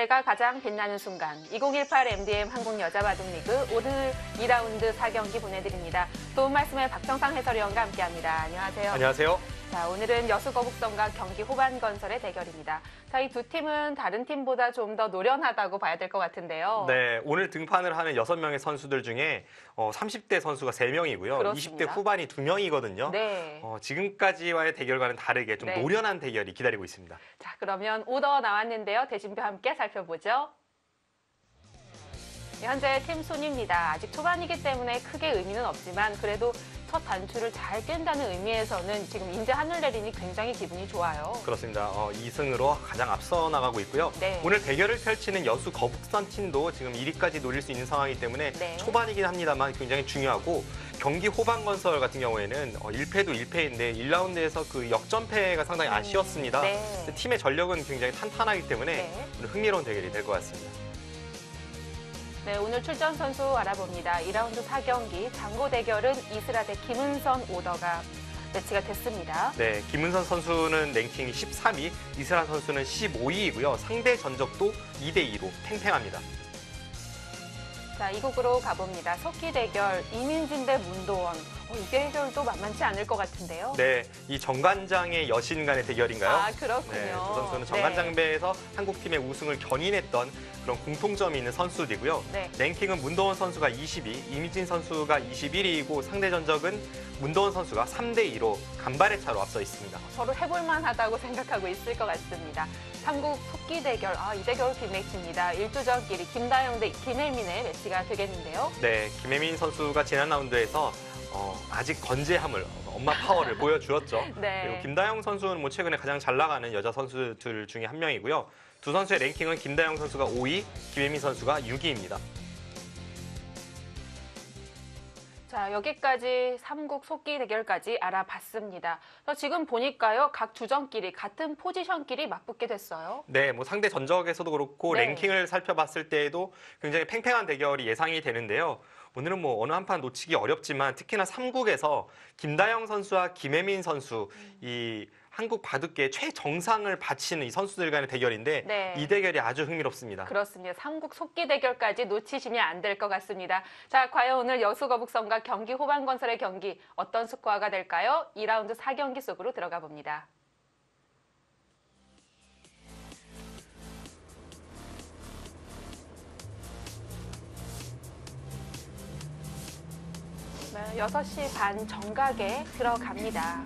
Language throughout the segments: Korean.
내가 가장 빛나는 순간 2018 MDM 한국 여자바둑리그 오늘 2라운드 4경기 보내드립니다. 도움 말씀에 박정상 해설위원과 함께합니다. 안녕하세요. 안녕하세요. 자, 오늘은 여수거북선과 경기 호반건설의 대결입니다. 자, 이 두 팀은 다른 팀보다 좀 더 노련하다고 봐야 될 것 같은데요. 네, 오늘 등판을 하는 6명의 선수들 중에 30대 선수가 3명이고요. 그렇습니다. 20대 후반이 2명이거든요. 네. 지금까지와의 대결과는 다르게 좀 네. 노련한 대결이 기다리고 있습니다. 자, 그러면 오더 나왔는데요. 대진표 함께 살펴보죠. 네, 현재 팀 순위입니다. 아직 초반이기 때문에 크게 의미는 없지만 그래도 첫 단추를 잘 깬다는 의미에서는 지금 인제 하늘내린이 굉장히 기분이 좋아요. 그렇습니다. 2승으로 가장 앞서 나가고 있고요. 네. 오늘 대결을 펼치는 여수 거북선 팀도 지금 1위까지 노릴 수 있는 상황이기 때문에 네. 초반이긴 합니다만 굉장히 중요하고 경기 호반건설 같은 경우에는 1패도 1패인데 1라운드에서 그 역전패가 상당히 아쉬웠습니다. 네. 팀의 전력은 굉장히 탄탄하기 때문에 네. 오늘 흥미로운 대결이 될 것 같습니다. 네, 오늘 출전 선수 알아봅니다. 2라운드 4경기 장고 대결은 이슬아 대 김은선 오더가 매치가 됐습니다. 네, 김은선 선수는 랭킹이 13위, 이슬아 선수는 15위이고요. 상대 전적도 2대2로 팽팽합니다. 자, 이국으로 가봅니다. 석기 대결 이민진 대 문도원. 이 대결도 만만치 않을 것 같은데요. 네, 이 정관장의 여신 간의 대결인가요? 아, 그렇군요. 네, 두 선수는 네. 정관장배에서 한국팀의 우승을 견인했던 그런 공통점이 있는 선수들이고요. 네. 랭킹은 문도원 선수가 22, 이민진 선수가 21위이고 상대 전적은 문도원 선수가 3대2로 간발의 차로 앞서 있습니다. 서로 해볼만하다고 생각하고 있을 것 같습니다. 삼국 속기 대결, 이 대결 빅매치입니다. 1주전끼리 김다영 대 김혜민의 매치가 되겠는데요. 네, 김혜민 선수가 지난 라운드에서 아직 건재함을, 엄마 파워를 보여주었죠. 네. 그리고 김다영 선수는 뭐 최근에 가장 잘 나가는 여자 선수들 중에 한 명이고요. 두 선수의 랭킹은 김다영 선수가 5위, 김혜민 선수가 6위입니다. 자, 여기까지 삼국 속기 대결까지 알아봤습니다. 지금 보니까요, 각 주전끼리 같은 포지션끼리 맞붙게 됐어요. 네, 뭐 상대 전적에서도 그렇고 네. 랭킹을 살펴봤을 때에도 굉장히 팽팽한 대결이 예상이 되는데요. 오늘은 뭐 어느 한판 놓치기 어렵지만 특히나 3국에서 김다영 선수와 김혜민 선수 이 한국 바둑계 최정상을 바치는 이 선수들 간의 대결인데 네. 이 대결이 아주 흥미롭습니다. 그렇습니다. 삼국 속기 대결까지 놓치시면 안 될 것 같습니다. 자, 과연 오늘 여수거북선과 경기 호반건설의 경기 어떤 스코어가 될까요? 2라운드 4경기 속으로 들어가 봅니다. 네, 6시 반 정각에 들어갑니다.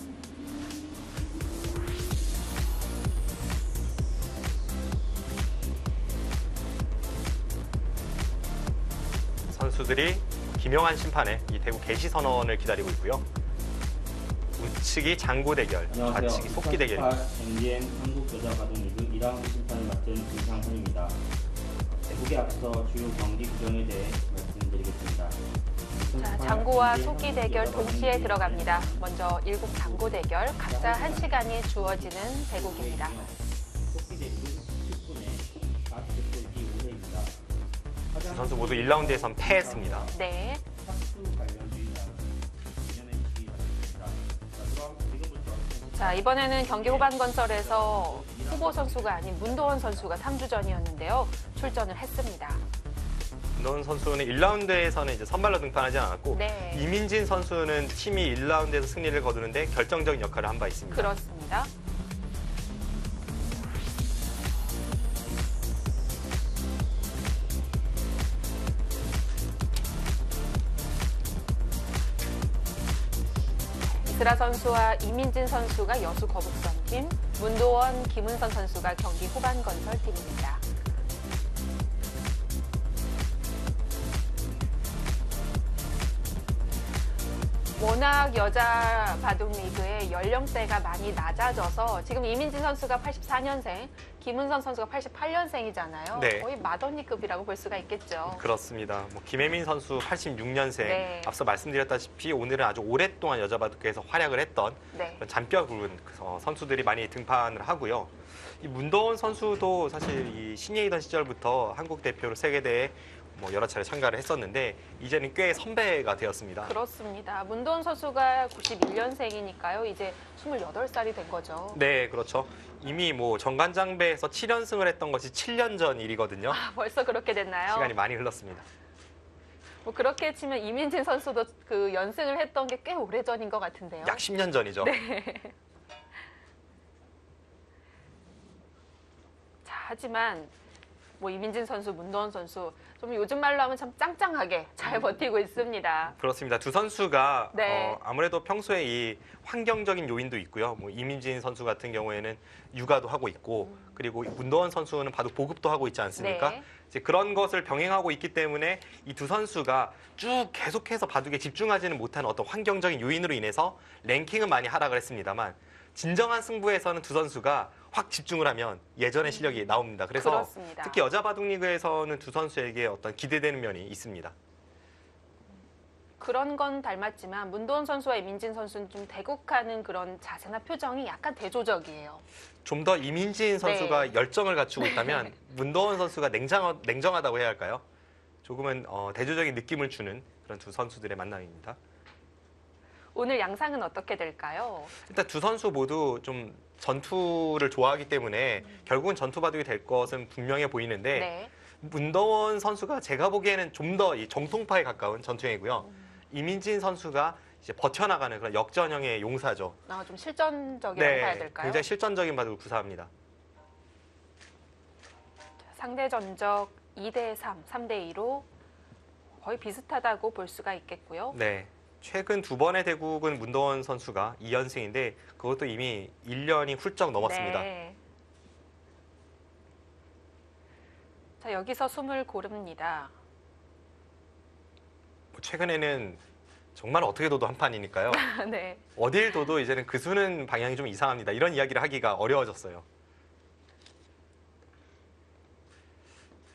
선수들이 김용환 심판의 이 대구 개시 선언을 기다리고 있고요. 우측이 장고 대결, 좌측이 속기 대결입니다. MDM 한국 여자바둑리그 2라운드 심판을 맡은 김상훈입니다. 대국에 앞서 주요 경기 규정에 대해 말씀드리겠습니다. 자, 장고와 속기 대결 동시에 들어갑니다. 먼저 1국 장고 대결, 각자 1시간이 주어지는 대국입니다. 두 선수 모두 1라운드에선 패했습니다. 네. 자, 이번에는 경기 호반건설에서 후보 선수가 아닌 문도원 선수가 3주전이었는데요. 출전을 했습니다. 문도원 선수는 1라운드에서는 이제 선발로 등판하지 않았고 네. 이민진 선수는 팀이 1라운드에서 승리를 거두는데 결정적인 역할을 한 바 있습니다. 그렇습니다. 이슬아 선수와 이민진 선수가 여수 거북선 팀, 문도원, 김은선 선수가 경기 호반건설 팀입니다. 워낙 여자 바둑리그의 연령대가 많이 낮아져서 지금 이민진 선수가 84년생, 김은선 선수가 88년생이잖아요. 네. 거의 맏언니급이라고 볼 수가 있겠죠. 그렇습니다. 김혜민 선수 86년생, 네. 앞서 말씀드렸다시피 오늘은 아주 오랫동안 여자 바둑계에서 활약을 했던 네. 그런 잔뼈 굵은 선수들이 많이 등판을 하고요. 이 문도원 선수도 사실 이 신예이던 시절부터 한국 대표로 세계대회 뭐 여러 차례 참가를 했었는데 이제는 꽤 선배가 되었습니다. 그렇습니다. 문도원 선수가 91년생이니까요. 이제 28살이 된 거죠. 네, 그렇죠. 이미 뭐 정관장배에서 7연승을 했던 것이 7년 전 일이거든요. 아, 벌써 그렇게 됐나요? 시간이 많이 흘렀습니다. 뭐 그렇게 치면 이민진 선수도 그 연승을 했던 게 꽤 오래전인 것 같은데요. 약 10년 전이죠. 자, 하지만 뭐 이민진 선수, 문도원 선수 좀 요즘 말로 하면 참 짱짱하게 잘 버티고 있습니다. 그렇습니다. 두 선수가 네. 아무래도 평소에 이 환경적인 요인도 있고요. 뭐 이민진 선수 같은 경우에는 육아도 하고 있고 그리고 문도원 선수는 바둑 보급도 하고 있지 않습니까? 네. 이제 그런 것을 병행하고 있기 때문에 이 두 선수가 쭉 계속해서 바둑에 집중하지는 못하는 어떤 환경적인 요인으로 인해서 랭킹은 많이 하락을 했습니다만 진정한 승부에서는 두 선수가 확 집중을 하면 예전의 실력이 나옵니다. 그래서 그렇습니다. 특히 여자 바둑 리그에서는 두 선수에게 어떤 기대되는 면이 있습니다. 그런 건 닮았지만 문도원 선수와 이민진 선수는 좀 대국하는 그런 자세나 표정이 약간 대조적이에요. 좀 더 이민진 선수가 네. 열정을 갖추고 있다면 문도원 선수가 냉정하다고 해야 할까요? 조금은 대조적인 느낌을 주는 그런 두 선수들의 만남입니다. 오늘 양상은 어떻게 될까요? 일단 두 선수 모두 좀 전투를 좋아하기 때문에 결국은 전투 바둑이 될 것은 분명해 보이는데 네. 문도원 선수가 제가 보기에는 좀 더 이 정통파에 가까운 전투형이고요. 이민진 선수가 이제 버텨나가는 그런 역전형의 용사죠. 좀 실전적이라고 봐야 될까요? 굉장히 실전적인 바둑을 구사합니다. 상대 전적 2대3, 3대2로 거의 비슷하다고 볼 수가 있겠고요. 네. 최근 두 번의 대국은 문도원 선수가 2연승인데 그것도 이미 1년이 훌쩍 넘었습니다. 네. 자, 여기서 숨을 고릅니다. 뭐 최근에는 정말 어떻게 둬도 한 판이니까요. 네. 어딜 둬도 이제는 그 수는 방향이 좀 이상합니다. 이런 이야기를 하기가 어려워졌어요.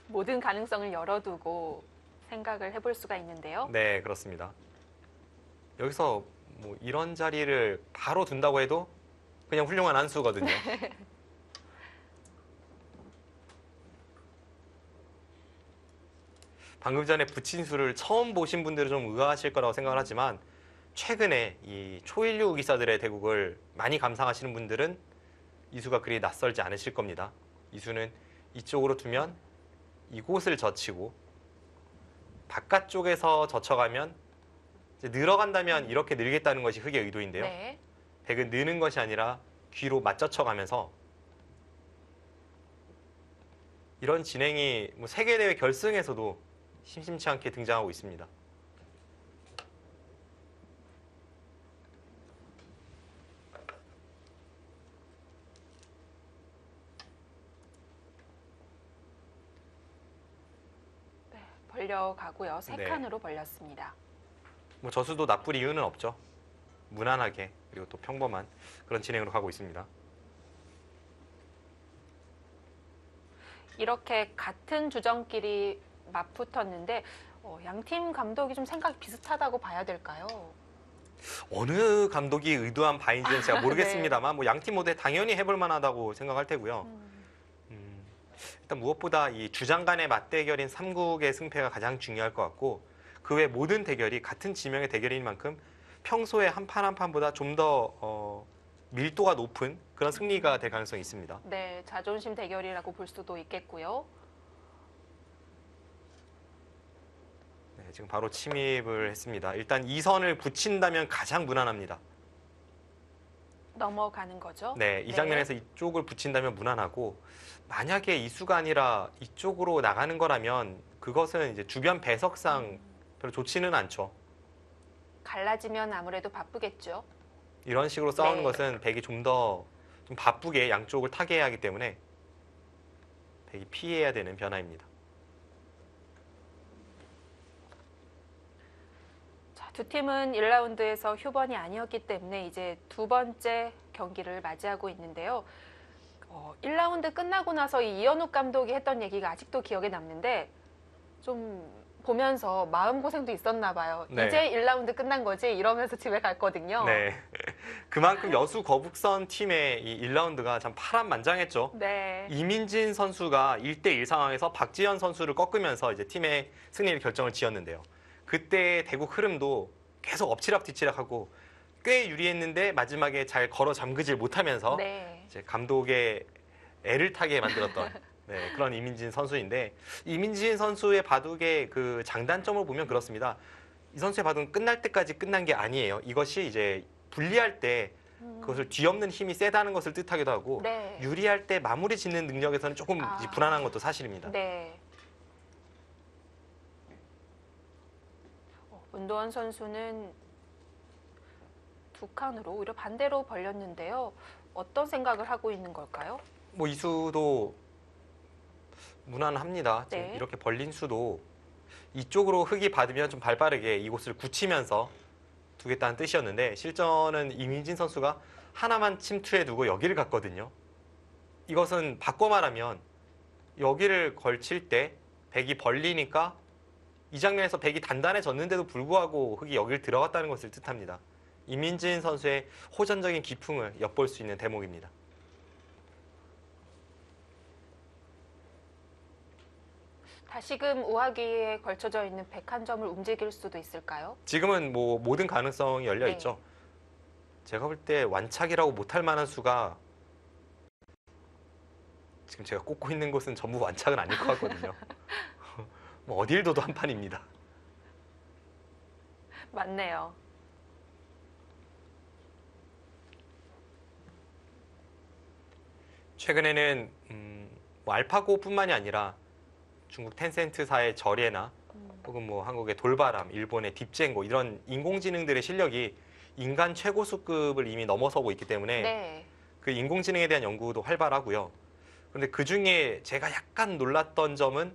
모든 가능성을 열어두고 생각을 해볼 수가 있는데요. 네, 그렇습니다. 여기서 뭐 이런 자리를 바로 둔다고 해도 그냥 훌륭한 한 수거든요. 방금 전에 붙인 수를 처음 보신 분들은 좀 의아하실 거라고 생각을 하지만 최근에 이 초일류 기사들의 대국을 많이 감상하시는 분들은 이 수가 그리 낯설지 않으실 겁니다. 이 수는 이쪽으로 두면 이곳을 젖히고 바깥쪽에서 젖혀가면 이제 늘어간다면 이렇게 늘겠다는 것이 흑의 의도인데요. 네. 백은 느는 것이 아니라 귀로 맞젖혀가면서 이런 진행이 뭐 세계대회 결승에서도 심심치 않게 등장하고 있습니다. 벌려가고요. 세 네. 칸으로 벌렸습니다. 뭐 저수도 나쁠 이유는 없죠. 무난하게 그리고 또 평범한 그런 진행으로 가고 있습니다. 이렇게 같은 주전끼리 맞붙었는데 양팀 감독이 좀 생각이 비슷하다고 봐야 될까요? 어느 감독이 의도한 바인지는 제가 모르겠습니다만 뭐 양팀 모두 당연히 해볼 만하다고 생각할 테고요. 일단 무엇보다 이 주장 간의 맞대결인 3국의 승패가 가장 중요할 것 같고 그 외 모든 대결이 같은 지명의 대결인 만큼 평소에 한 판 한 판보다 좀 더 밀도가 높은 그런 승리가 될 가능성이 있습니다. 네, 자존심 대결이라고 볼 수도 있겠고요. 네, 지금 바로 침입을 했습니다. 일단 2선을 붙인다면 가장 무난합니다. 넘어가는 거죠. 네, 이 장면에서 이쪽을 붙인다면 무난하고 만약에 이 수가 아니라 이쪽으로 나가는 거라면 그것은 이제 주변 배석상 별로 좋지는 않죠. 갈라지면 아무래도 바쁘겠죠. 이런 식으로 싸우는 네. 것은 백이 좀 더 좀 바쁘게 양쪽을 타개해야 하기 때문에 백이 피해야 되는 변화입니다. 자, 두 팀은 1라운드에서 휴번이 아니었기 때문에 이제 두 번째 경기를 맞이하고 있는데요. 1라운드 끝나고 나서 이 이현욱 감독이 했던 얘기가 아직도 기억에 남는데 좀 보면서 마음고생도 있었나 봐요. 네. 이제 1라운드 끝난 거지 이러면서 집에 갔거든요. 네. 그만큼 여수 거북선 팀의 이 1라운드가 참 파란만장했죠. 네. 이민진 선수가 1대1 상황에서 박지현 선수를 꺾으면서 이제 팀의 승리를 결정을 지었는데요. 그때 대국 흐름도 계속 엎치락뒤치락하고 꽤 유리했는데 마지막에 잘 걸어 잠그질 못하면서 네. 이제 감독의 애를 타게 만들었던 네, 그런 이민진 선수인데, 이민진 선수의 바둑의 그 장단점을 보면 그렇습니다. 이 선수의 바둑은 끝날 때까지 끝난 게 아니에요. 이것이 이제 불리할 때 그것을 뒤엎는 힘이 세다는 것을 뜻하기도 하고, 네. 유리할 때 마무리 짓는 능력에서는 조금 이제 불안한 것도 사실입니다. 네. 문도원 선수는 두 칸으로 오히려 반대로 벌렸는데요. 어떤 생각을 하고 있는 걸까요? 뭐 이 수도 무난합니다. 지금 네. 이렇게 벌린 수도 이쪽으로 흙이 받으면 좀 발빠르게 이곳을 굳히면서 두겠다는 뜻이었는데, 실전은 이민진 선수가 하나만 침투해 두고 여기를 갔거든요. 이것은 바꿔 말하면 여기를 걸칠 때 백이 벌리니까 이 장면에서 백이 단단해졌는데도 불구하고 흙이 여기를 들어갔다는 것을 뜻합니다. 이민진 선수의 호전적인 기풍을 엿볼 수 있는 대목입니다. 다시금 우하기에 걸쳐져 있는 101점을 움직일 수도 있을까요? 지금은 뭐 모든 가능성이 열려 네. 있죠. 제가 볼 때 완착이라고 못할 만한 수가, 지금 제가 꽂고 있는 곳은 전부 완착은 아닐 것 같거든요. 뭐 어딜 둬도 한 판입니다. 맞네요. 최근에는 뭐 알파고뿐만이 아니라 중국 텐센트사의 저례나 혹은 뭐 한국의 돌바람, 일본의 딥젠고, 이런 인공지능들의 실력이 인간 최고수급을 이미 넘어서고 있기 때문에 네. 그 인공지능에 대한 연구도 활발하고요. 그런데 그 중에 제가 약간 놀랐던 점은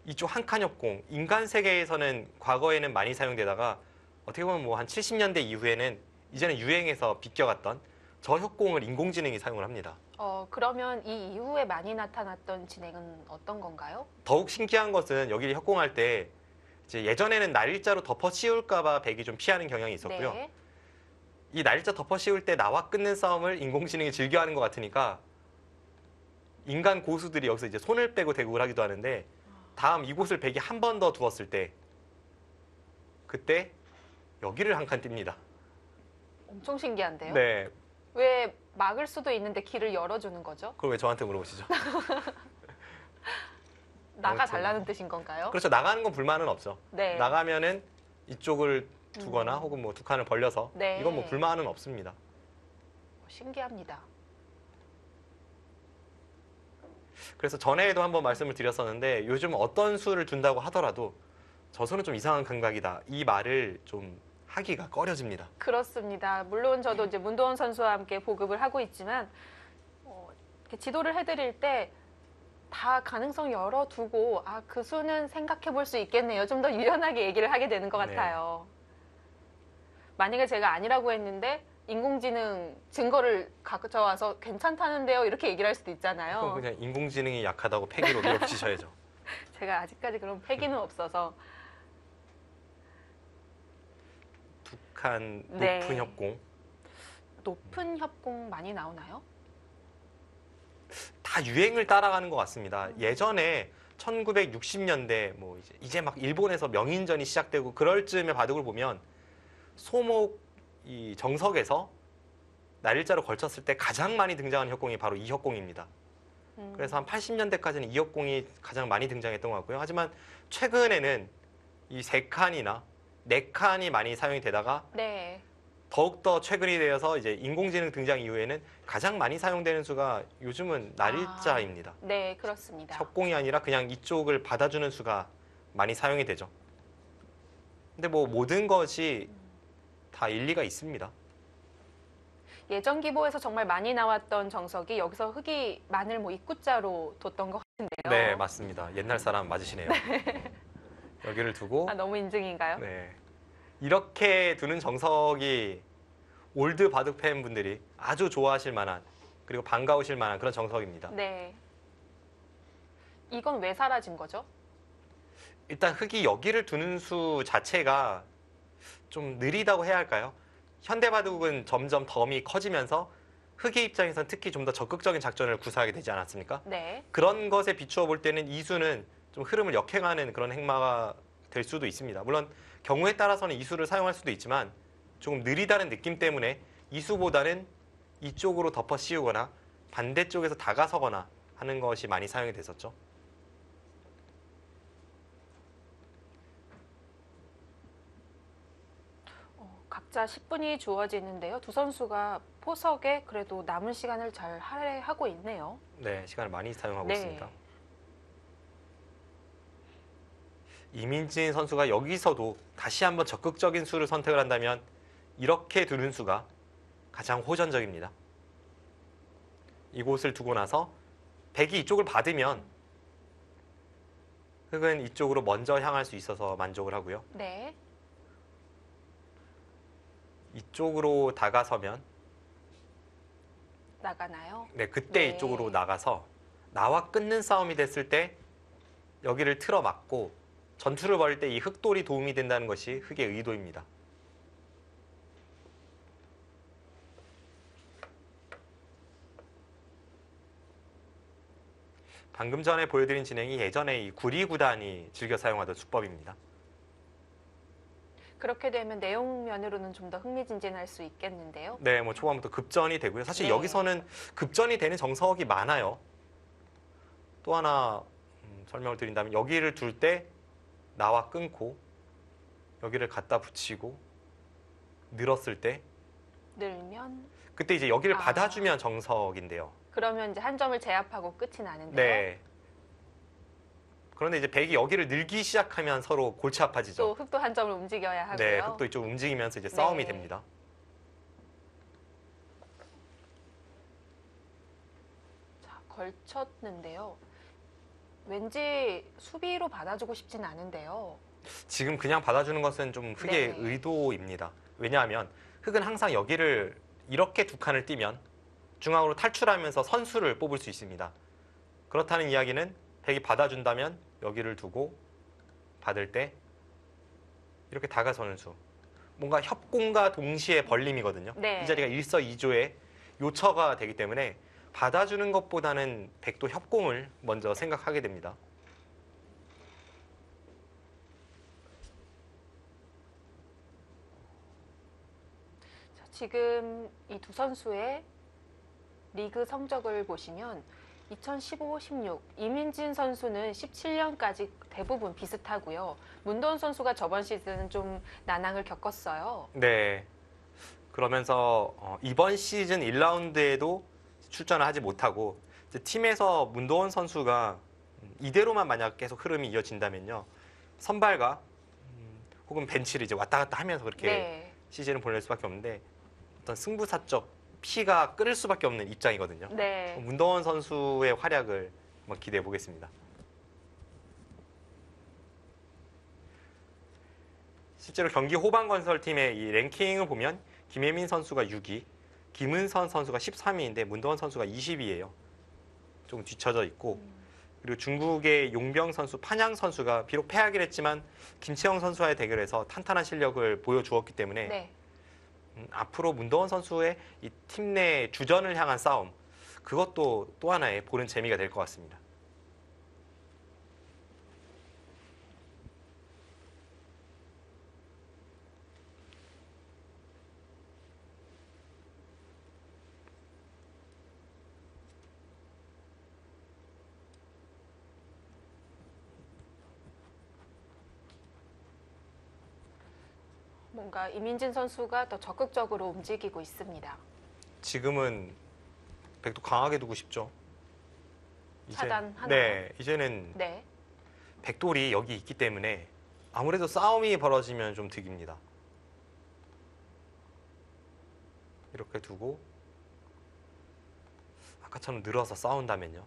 이쪽 한칸협공, 인간 세계에서는 과거에는 많이 사용되다가 어떻게 보면 뭐 한 70년대 이후에는 이제는 유행해서 비껴갔던 저 협공을 인공지능이 사용을 합니다. 그러면 이 이후에 많이 나타났던 진행은 어떤 건가요? 더욱 신기한 것은 여기를 협공할 때 이제 예전에는 날일자로 덮어 씌울까봐 백이 좀 피하는 경향이 있었고요. 네. 이 날일자 덮어 씌울 때 나와 끊는 싸움을 인공지능이 즐겨하는 것 같으니까 인간 고수들이 여기서 이제 손을 빼고 대국을 하기도 하는데, 다음 이곳을 백이 한 번 더 두었을 때 그때 여기를 한 칸 띱니다. 엄청 신기한데요? 네, 왜 막을 수도 있는데 길을 열어주는 거죠? 그걸 왜 저한테 물어보시죠? 나가달라는 뜻인 건가요? 그렇죠. 나가는 건 불만은 없죠. 네. 나가면은 이쪽을 두거나 혹은 뭐 두 칸을 벌려서 네. 이건 뭐 불만은 없습니다. 신기합니다. 그래서 전에도 한번 말씀을 드렸었는데, 요즘 어떤 수를 둔다고 하더라도 저 수는 좀 이상한 감각이다, 이 말을 좀 하기가 꺼려집니다. 그렇습니다. 물론 저도 이제 문도원 선수와 함께 보급을 하고 있지만 이렇게 지도를 해드릴 때 다 가능성 열어두고 그 수는 생각해 볼 수 있겠네요. 좀 더 유연하게 얘기를 하게 되는 것 네. 같아요. 만약에 제가 아니라고 했는데 인공지능 증거를 가져와서 괜찮다는데요, 이렇게 얘기를 할 수도 그럼 있잖아요. 그냥 인공지능이 약하다고 패기로 밀어붙이셔야죠. 제가 아직까지 그런 패기는 없어서. 두 칸 높은 네. 협공. 높은 협공 많이 나오나요? 다 유행을 따라가는 것 같습니다. 예전에 1960년대 뭐 이제 막 일본에서 명인전이 시작되고 그럴 즈음의 바둑을 보면 소목 이 정석에서 날일자로 걸쳤을 때 가장 많이 등장하는 협공이 바로 이 협공입니다. 그래서 한 80년대까지는 이 협공이 가장 많이 등장했던 것 같고요. 하지만 최근에는 이 세 칸이나 네 칸이 많이 사용이 되다가 네. 더욱더 최근이 되어서 이제 인공지능 등장 이후에는 가장 많이 사용되는 수가 요즘은 날일자입니다. 네, 그렇습니다. 협공이 아니라 그냥 이쪽을 받아주는 수가 많이 사용이 되죠. 근데 뭐 모든 것이 다 일리가 있습니다. 예전 기보에서 정말 많이 나왔던 정석이 여기서 흙이 마늘 뭐 입구자로 뒀던 것 같은데요. 네, 맞습니다. 옛날 사람 맞으시네요. 여기를 두고 너무 인증인가요? 네. 이렇게 두는 정석이 올드 바둑 팬분들이 아주 좋아하실 만한, 그리고 반가우실 만한 그런 정석입니다. 네. 이건 왜 사라진 거죠? 일단 흑이 여기를 두는 수 자체가 좀 느리다고 해야 할까요? 현대바둑은 점점 덤이 커지면서 흑의 입장에서는 특히 좀 더 적극적인 작전을 구사하게 되지 않았습니까? 네. 그런 것에 비추어 볼 때는 이 수는 좀 흐름을 역행하는 그런 행마가 될 수도 있습니다. 물론 경우에 따라서는 이 수를 사용할 수도 있지만 조금 느리다는 느낌 때문에 이 수보다는 이쪽으로 덮어 씌우거나 반대쪽에서 다가서거나 하는 것이 많이 사용이 됐었죠. 각자 10분이 주어지는데요. 두 선수가 포석에 그래도 남은 시간을 잘 할애하고 있네요. 네, 시간을 많이 사용하고 네. 있습니다. 이민진 선수가 여기서도 다시 한번 적극적인 수를 선택을 한다면 이렇게 두는 수가 가장 호전적입니다. 이곳을 두고 나서 백이 이쪽을 받으면 흑은 이쪽으로 먼저 향할 수 있어서 만족을 하고요. 네. 이쪽으로 다가서면 나가나요? 네, 그때 네. 이쪽으로 나가서 나와 끊는 싸움이 됐을 때 여기를 틀어 막고 전투를 벌일 때 이 흑돌이 도움이 된다는 것이 흑의 의도입니다. 방금 전에 보여드린 진행이 예전에 이 구리구단이 즐겨 사용하던 수법입니다. 그렇게 되면 내용 면으로는 좀 더 흥미진진할 수 있겠는데요. 네, 뭐 초반부터 급전이 되고요. 사실 네. 여기서는 급전이 되는 정석이 많아요. 또 하나 설명을 드린다면 여기를 둘 때 나와 끊고 여기를 갖다 붙이고 늘었을 때 늘면 그때 이제 여기를 아. 받아주면 정석인데요. 그러면 이제 한 점을 제압하고 끝이 나는데요. 네. 그런데 이제 백이 여기를 늘기 시작하면 서로 골치 아파지죠. 또 흑도 한 점을 움직여야 하고요. 네, 흑도 이쪽 움직이면서 이제 싸움이 네. 됩니다. 자, 걸쳤는데요. 왠지 수비로 받아주고 싶진 않은데요. 지금 그냥 받아주는 것은 좀 흑의 네. 의도입니다. 왜냐하면 흑은 항상 여기를 이렇게 두 칸을 띄면 중앙으로 탈출하면서 선수를 뽑을 수 있습니다. 그렇다는 이야기는 백이 받아준다면 여기를 두고 받을 때 이렇게 다가서는 수. 뭔가 협공과 동시에 벌림이거든요. 네. 이 자리가 일석이조의 요처가 되기 때문에 받아주는 것보다는 백도 협공을 먼저 생각하게 됩니다. 자, 지금 이 두 선수의 리그 성적을 보시면 2015, 16 이민진 선수는 17년까지 대부분 비슷하고요. 문도원 선수가 저번 시즌은 좀 난항을 겪었어요. 네. 그러면서 이번 시즌 1라운드에도 출전을 하지 못하고 이제 팀에서 문도원 선수가 이대로만 만약 계속 흐름이 이어진다면요. 선발과 혹은 벤치를 이제 왔다 갔다 하면서 그렇게 네. 시즌을 보낼 수밖에 없는데 어떤 승부사적 피가 끓을 수밖에 없는 입장이거든요. 네. 문도원 선수의 활약을 한번 기대해 보겠습니다. 실제로 경기 호반건설팀의 이 랭킹을 보면 김혜민 선수가 6위, 김은선 선수가 13위인데 문도원 선수가 20위예요. 조금 뒤쳐져 있고 그리고 중국의 용병 선수, 판양 선수가 비록 패하긴 했지만 김채영 선수와의 대결에서 탄탄한 실력을 보여주었기 때문에 네. 앞으로 문도원 선수의 이 팀 내 주전을 향한 싸움 그것도 또 하나의 보는 재미가 될 것 같습니다. 뭔가 이민진 선수가 더 적극적으로 움직이고 있습니다. 지금은 백도 강하게 두고 싶죠. 차단하나요? 네, 이제는 네. 백돌이 여기 있기 때문에 아무래도 싸움이 벌어지면 좀 득입니다. 이렇게 두고 아까처럼 늘어서 싸운다면요.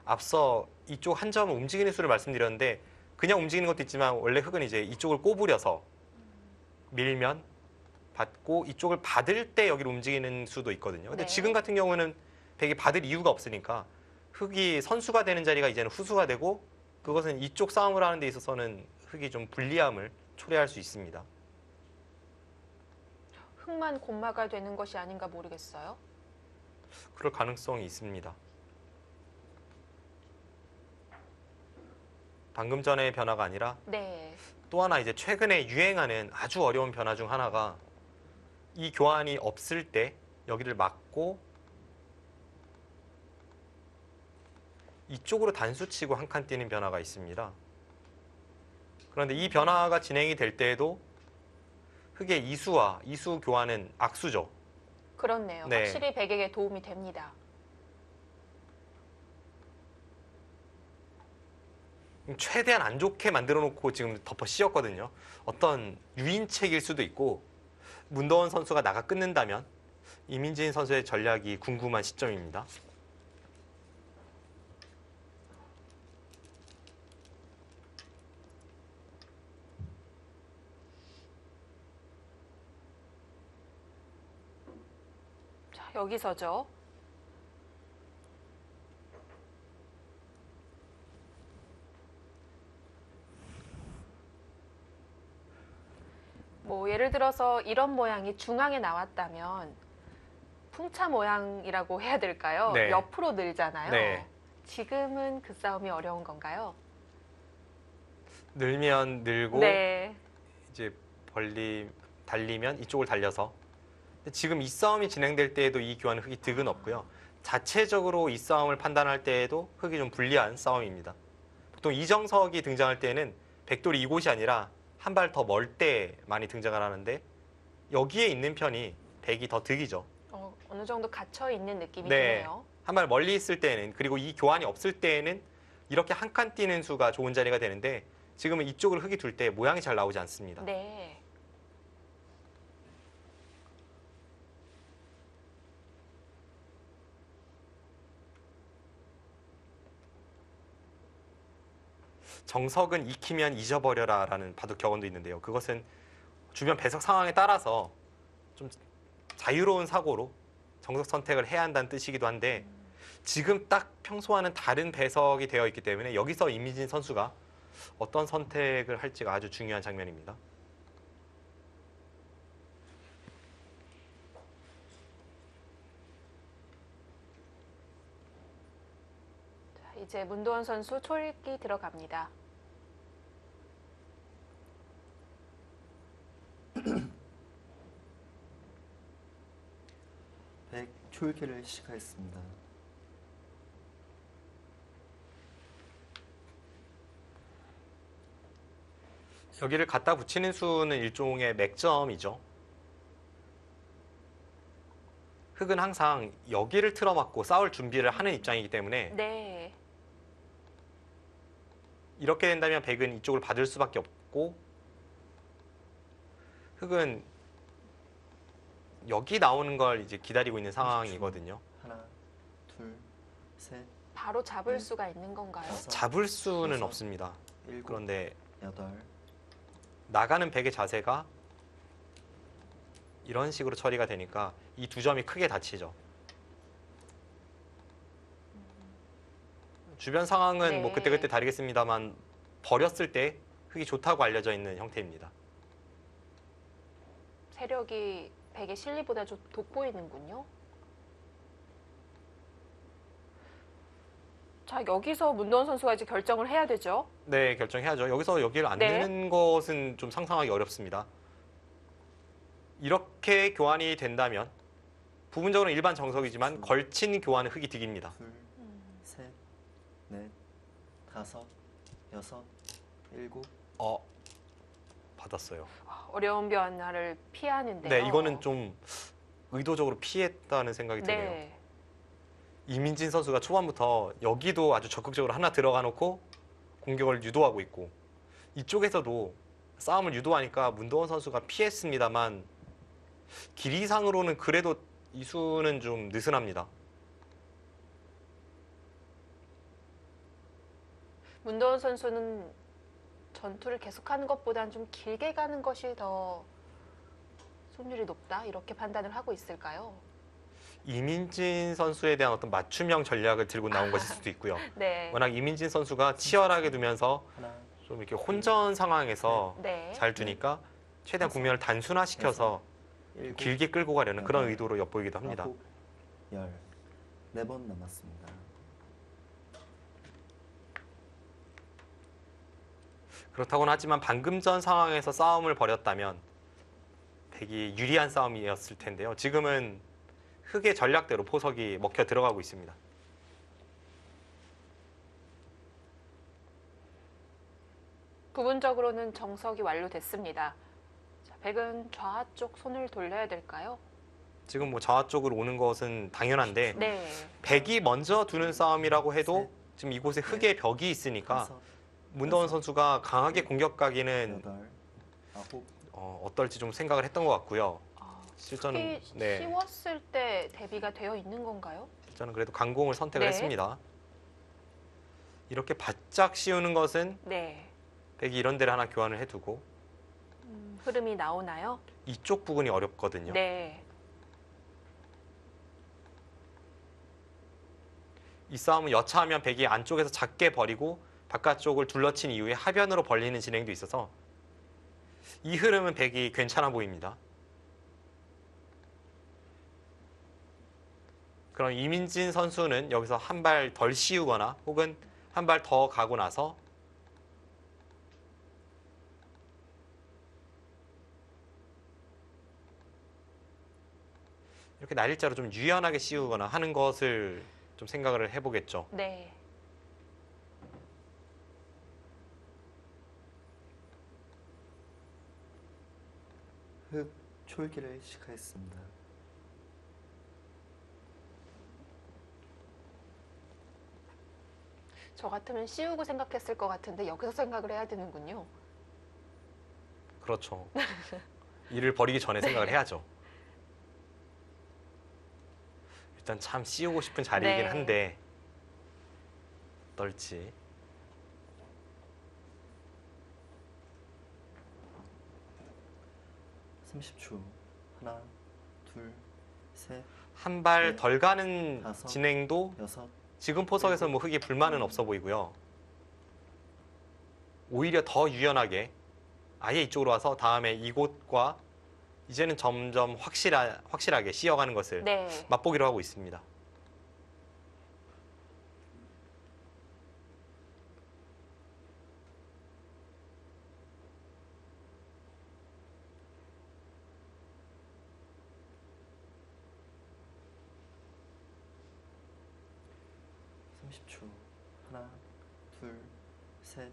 앞서 이쪽 한 점을 움직이는 수를 말씀드렸는데 그냥 움직이는 것도 있지만 원래 흑은 이제 이쪽을 꼬부려서 밀면 받고 이쪽을 받을 때 여기를 움직이는 수도 있거든요. 근데 네. 지금 같은 경우는 백이 받을 이유가 없으니까 흑이 선수가 되는 자리가 이제는 후수가 되고 그것은 이쪽 싸움을 하는 데 있어서는 흑이 좀 불리함을 초래할 수 있습니다. 흑만 곤마가 되는 것이 아닌가 모르겠어요. 그럴 가능성이 있습니다. 방금 전의 변화가 아니라 네. 또 하나 이제 최근에 유행하는 아주 어려운 변화 중 하나가 이 교환이 없을 때 여기를 막고 이쪽으로 단수 치고 한 칸 뛰는 변화가 있습니다. 그런데 이 변화가 진행이 될 때에도 흑의 이수와 이수 교환은 악수죠. 그렇네요. 네. 확실히 백에게 도움이 됩니다. 최대한 안 좋게 만들어 놓고 지금 덮어 씌웠거든요. 어떤 유인책일 수도 있고 문도원 선수가 나가 끊는다면 이민진 선수의 전략이 궁금한 시점입니다. 자, 여기서죠. 뭐 예를 들어서 이런 모양이 중앙에 나왔다면 풍차 모양이라고 해야 될까요? 네. 옆으로 늘잖아요. 네. 지금은 그 싸움이 어려운 건가요? 늘면 늘고 네. 이제 달리면 이쪽을 달려서 근데 지금 이 싸움이 진행될 때에도 이 교환은 흑이 득은 없고요. 자체적으로 이 싸움을 판단할 때에도 흑이 좀 불리한 싸움입니다. 보통 이정석이 등장할 때는 백돌이 이곳이 아니라 한 발 더 멀 때 많이 등장을 하는데 여기에 있는 편이 백이 더 득이죠. 어느 정도 갇혀 있는 느낌이 네. 드네요. 한 발 멀리 있을 때는 그리고 이 교환이 없을 때에는 이렇게 한 칸 뛰는 수가 좋은 자리가 되는데 지금은 이쪽을 흑이 둘 때 모양이 잘 나오지 않습니다. 네. 정석은 익히면 잊어버려라 라는 바둑 격언도 있는데요. 그것은 주변 배석 상황에 따라서 좀 자유로운 사고로 정석 선택을 해야 한다는 뜻이기도 한데 지금 딱 평소와는 다른 배석이 되어 있기 때문에 여기서 이민진 선수가 어떤 선택을 할지가 아주 중요한 장면입니다. 자, 이제 문도원 선수 초읽기 들어갑니다. 백 초읽기를 시작하겠습니다. 여기를 갖다 붙이는 수는 일종의 맥점이죠. 흑은 항상 여기를 틀어막고 싸울 준비를 하는 입장이기 때문에 네. 이렇게 된다면 백은 이쪽을 받을 수밖에 없고 흑은 여기 나오는 걸 이제 기다리고 있는 상황이거든요. 하나, 둘, 셋, 바로 잡을 네. 수가 있는 건가요? 다섯, 잡을 수는 여섯, 없습니다. 일곱, 그런데 여덟, 나가는 백의 자세가 이런 식으로 처리가 되니까 이 두 점이 크게 다치죠. 주변 상황은 네. 뭐 그때그때 다르겠습니다만 버렸을 때 흑이 좋다고 알려져 있는 형태입니다. 세력이 백의 실리보다 좀 돋보이는군요. 자, 여기서 문도원 선수가 이제 결정을 해야 되죠. 네, 결정해야죠. 여기서 여기를 안 네. 내는 것은 좀 상상하기 어렵습니다. 이렇게 교환이 된다면 부분적으로 일반 정석이지만 걸친 교환은 흑이 득입니다. 둘, 셋, 넷, 다섯, 여섯, 일곱, 받았어요. 어려운 변화를 피하는데요. 네, 이거는 좀 의도적으로 피했다는 생각이 드네요. 네. 이민진 선수가 초반부터 여기도 아주 적극적으로 하나 들어가 놓고 공격을 유도하고 있고 이쪽에서도 싸움을 유도하니까 문도원 선수가 피했습니다만 길이상으로는 그래도 이수는 좀 느슨합니다. 문도원 선수는 전투를 계속하는 것보다는 좀 길게 가는 것이 더 승률이 높다 이렇게 판단을 하고 있을까요? 이민진 선수에 대한 어떤 맞춤형 전략을 들고 나온 것일 수도 있고요. 네. 워낙 이민진 선수가 치열하게 두면서 하나, 좀 이렇게 혼전 상황에서 네. 잘 두니까 최대한 국면을 단순화시켜서 일곱, 길게 끌고 가려는 그런 의도로 엿보이기도 합니다. 아홉, 열. 4번 남았습니다. 그렇다고는 하지만 방금 전 상황에서 싸움을 벌였다면 백이 유리한 싸움이었을 텐데요. 지금은 흑의 전략대로 포석이 먹혀 들어가고 있습니다. 부분적으로는 정석이 완료됐습니다. 자, 백은 좌 쪽 손을 돌려야 될까요? 지금 뭐 좌 쪽으로 오는 것은 당연한데 네. 백이 먼저 두는 싸움이라고 해도 지금 이곳에 흑의 벽이 있으니까 다섯, 문도원 선수가 강하게 공격 가기는 여덟, 아홉, 어떨지 좀 생각을 했던 것 같고요. 아, 실전은 흑이 네, 씌웠을 때 대비가 되어 있는 건가요? 저는 그래도 강공을 선택을 네. 했습니다. 이렇게 바짝 씌우는 것은 네. 백이 이런 데를 하나 교환을 해두고 흐름이 나오나요? 이쪽 부분이 어렵거든요. 네. 이 싸움은 여차하면 백이 안쪽에서 작게 버리고 바깥쪽을 둘러친 이후에 하변으로 벌리는 진행도 있어서 이 흐름은 백이 괜찮아 보입니다. 그럼 이민진 선수는 여기서 한 발 덜 씌우거나 혹은 한 발 더 가고 나서 이렇게 날일자로 좀 유연하게 씌우거나 하는 것을 좀 생각을 해보겠죠. 네. 흑 초읽기를 시작하였습니다. 저 같으면 씌우고 생각했을 것 같은데 여기서 생각을 해야 되는군요. 그렇죠. 일을 벌이기 전에 생각을 해야죠. 일단 참 씌우고 싶은 자리이긴 네. 한데 어떨지. 네. 30초. 하나, 둘, 셋, 한 발 네. 덜 가는 다섯. 진행도 여섯, 지금 포석에서 뭐 흑이 불만은 없어 보이고요. 오히려 더 유연하게 아예 이쪽으로 와서 다음에 이곳과 이제는 점점 확실하게 씌어가는 것을 네. 맛보기로 하고 있습니다. 하나, 둘, 셋,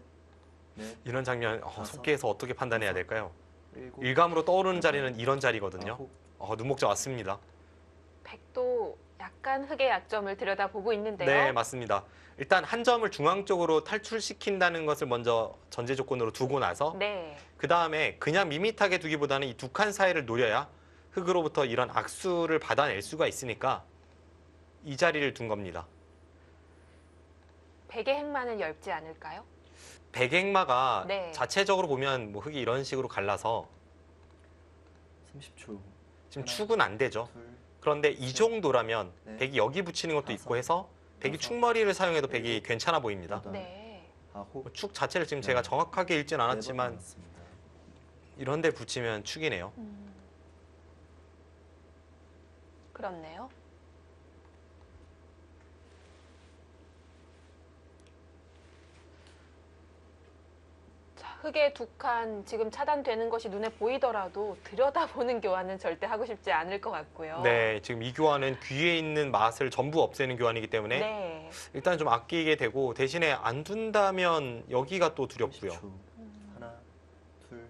넷, 이런 장면 다섯. 속기에서 어떻게 판단해야 될까요? 일곱, 일감으로 떠오르는 자리는 이런 자리거든요. 아홉, 눈목자 왔습니다. 백도 약간 흑의 약점을 들여다보고 있는데요. 네, 맞습니다. 일단 한 점을 중앙 쪽으로 탈출시킨다는 것을 먼저 전제 조건으로 두고 나서 네. 그 다음에 그냥 밋밋하게 두기보다는 이 두 칸 사이를 노려야 흑으로부터 이런 악수를 받아낼 수가 있으니까 이 자리를 둔 겁니다. 백의 행만은 얇지 않을까요? 백액마가 네. 자체적으로 보면 뭐 흑이 이런 식으로 갈라서 30초. 지금 하나, 축은 안 되죠. 둘, 그런데 이 정도라면 네. 백이 여기 붙이는 것도 있고 다섯, 해서 백이 여섯, 축머리를 사용해도 백이 일곱, 괜찮아 보입니다. 여덟, 네. 아홉, 뭐축 자체를 지금 네. 제가 정확하게 읽진 네 번 않았지만 남았습니다. 이런 데 붙이면 축이네요. 그렇네요. 자, 흑의 두 칸 지금 차단되는 것이 눈에 보이더라도 들여다보는 교환은 절대 하고 싶지 않을 것 같고요. 네, 지금 이 교환은 귀에 있는 맛을 전부 없애는 교환이기 때문에 네. 일단 좀 아끼게 되고 대신에 안 둔다면 여기가 또 두렵고요. 30초. 하나, 둘,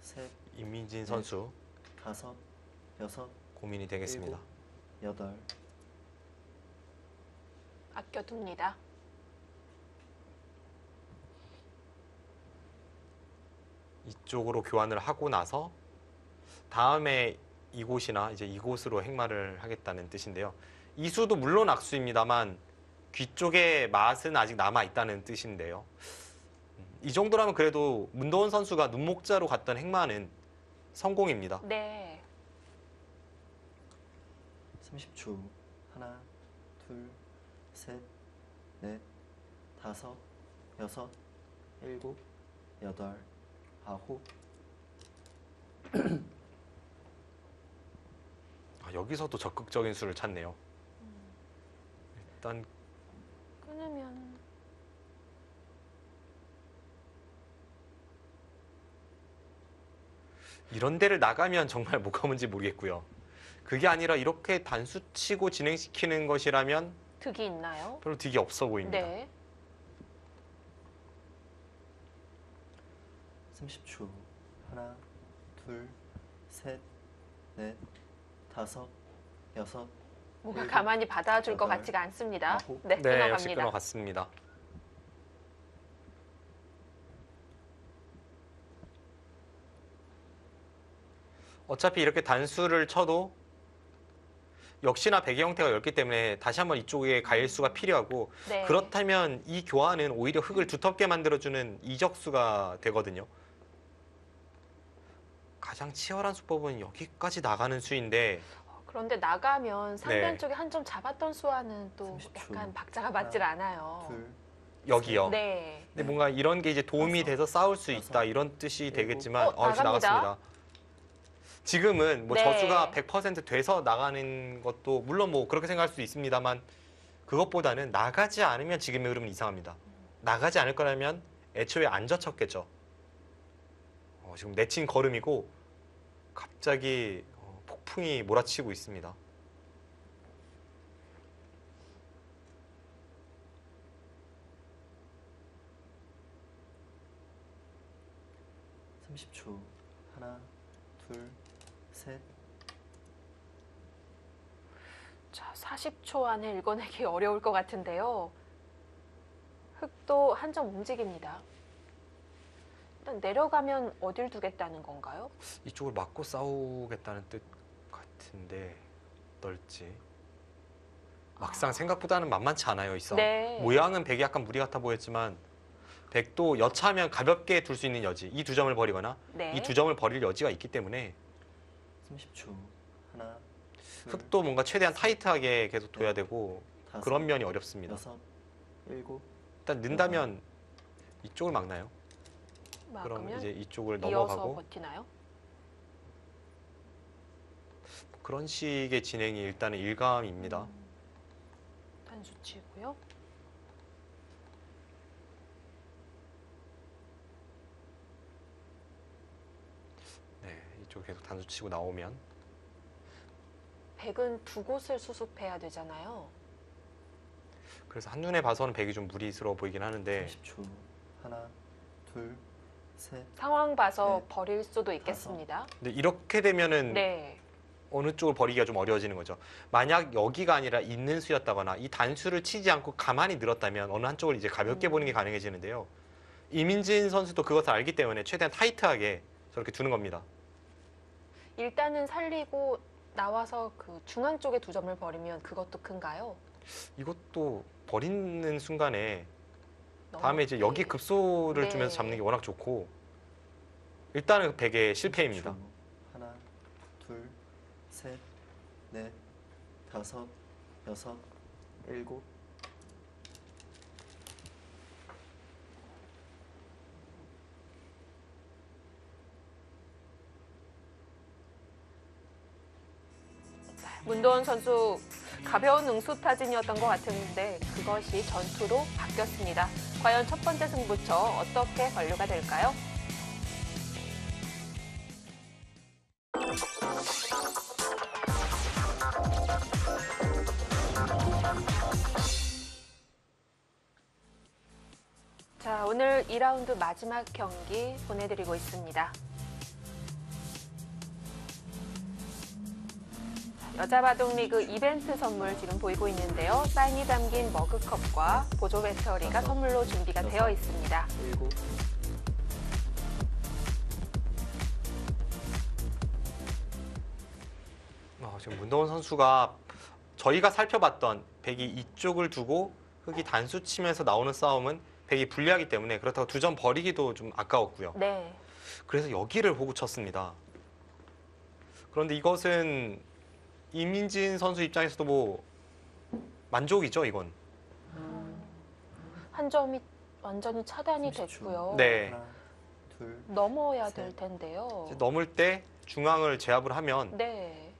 셋, 임민진 선수 다섯, 여섯, 고민이 되겠습니다. 일곱, 여덟, 아껴둡니다. 이쪽으로 교환을 하고 나서 다음에 이곳이나 이제 이곳으로 행마를 하겠다는 뜻인데요. 이수도 물론 악수입니다만 귀 쪽에 맛은 아직 남아 있다는 뜻인데요. 이 정도라면 그래도 문도원 선수가 눈목자로 갔던 행마는 성공입니다. 네. 30초. 하나, 둘, 셋, 넷, 다섯, 여섯, 일곱, 여덟, 아홉. 여기서도 적극적인 수를 찾네요. 일단 끊으면 이런 데를 나가면 정말 뭐가 뭔지 모르겠고요. 그게 아니라 이렇게 단수 치고 진행시키는 것이라면 득이 있나요? 별로 득이 없어 보입니다. 네. 30초. 하나, 둘, 셋, 넷, 다섯, 여섯, 뭔가 일곱, 가만히 받아줄 것 여덟, 같지가 않습니다. 아홉. 네, 네, 역시 끊어갑니다. 끊어갔습니다. 어차피 이렇게 단수를 쳐도 역시나 베개 형태가 넓기 때문에 다시 한번 이쪽에 갈 수가 필요하고 네. 그렇다면 이 교환은 오히려 흙을 두텁게 만들어주는 이적수가 되거든요. 가장 치열한 수법은 여기까지 나가는 수인데 그런데 나가면 상변 네. 쪽에 한 점 잡았던 수와는 또 30초. 약간 박자가 맞질 않아요. 둘, 여기요. 네. 근데 뭔가 이런 게 이제 도움이 다섯, 돼서 싸울 수 있다 여섯, 이런 뜻이 일곱. 되겠지만 나갑니다. 역시 나갔습니다. 지금은 뭐 네. 저수가 100% 돼서 나가는 것도 물론 뭐 그렇게 생각할 수도 있습니다만 그것보다는 나가지 않으면 지금의 흐름은 이상합니다. 나가지 않을 거라면 애초에 안 젖혔겠죠. 지금 내친 걸음이고 갑자기 폭풍이 몰아치고 있습니다. (30초) 하나, 둘, 셋, 자, 40초 안에 읽어내기 어려울 것 같은데요. 흙도 한 점 움직입니다. 일단 내려가면 어딜 두겠다는 건가요? 이쪽을 막고 싸우겠다는 뜻 같은데 어떨지. 막상 생각보다는 만만치 않아요, 이 싸움. 네. 모양은 백이 약간 무리 같아 보였지만 백도 여차하면 가볍게 둘 수 있는 여지, 이 두 점을 버리거나 네. 이 두 점을 버릴 여지가 있기 때문에 30초 하나, 둘, 흙도 뭔가 최대한 타이트하게 계속 둬야 되고 다섯, 그런 면이 어렵습니다. 여섯, 일곱, 일단 는다면 이쪽을 막나요? 그럼 막으면 이제 이쪽을 이어서 넘어가고 버티나요? 그런 식의 진행이 일단은 일감입니다. 단수 치고요. 네, 이쪽 계속 단수 치고 나오면 백은 두 곳을 수습해야 되잖아요. 그래서 한눈에 봐서는 백이 좀 무리스러워 보이긴 하는데 30초 하나, 둘, 셋, 상황 봐서 네. 버릴 수도 있겠습니다. 근데 이렇게 되면은 네. 어느 쪽을 버리기가 좀 어려워지는 거죠. 만약 여기가 아니라 있는 수였다거나 이 단수를 치지 않고 가만히 늘었다면 어느 한쪽을 이제 가볍게 보는 게 가능해지는데요. 이민진 선수도 그것을 알기 때문에 최대한 타이트하게 저렇게 두는 겁니다. 일단은 살리고 나와서 그 중앙 쪽에 두 점을 버리면 그것도 큰가요? 이것도 버리는 순간에 너무 다음에 이제 여기 네. 급소를 네. 주면서 잡는 게 워낙 좋고 일단은 백의 실패입니다. 30초. 하나, 둘, 셋, 넷, 다섯, 여섯, 일곱, 문도원 선수 가벼운 응수타진이었던 것 같은데 그것이 전투로 바뀌었습니다. 과연 첫 번째 승부처 어떻게 관료가 될까요? 자, 오늘 2라운드 마지막 경기 보내드리고 있습니다. 여자바둑리그 이벤트 선물 지금 보이고 있는데요. 사인이 담긴 머그컵과 보조 배터리가 선물로 준비가 되어 있습니다. 일곱, 지금 문도원 선수가 저희가 살펴봤던 백이 이쪽을 두고 흙이 단수 치면서 나오는 싸움은 백이 불리하기 때문에 그렇다고 두 점 버리기도 좀 아까웠고요. 네. 그래서 여기를 보고 쳤습니다. 그런데 이것은 이민진 선수 입장에서도 뭐 만족이죠, 이건. 한 점이 완전히 차단이 30초. 됐고요. 네. 하나, 둘, 넘어야 셋. 될 텐데요. 이제 넘을 때 중앙을 제압을 하면 네.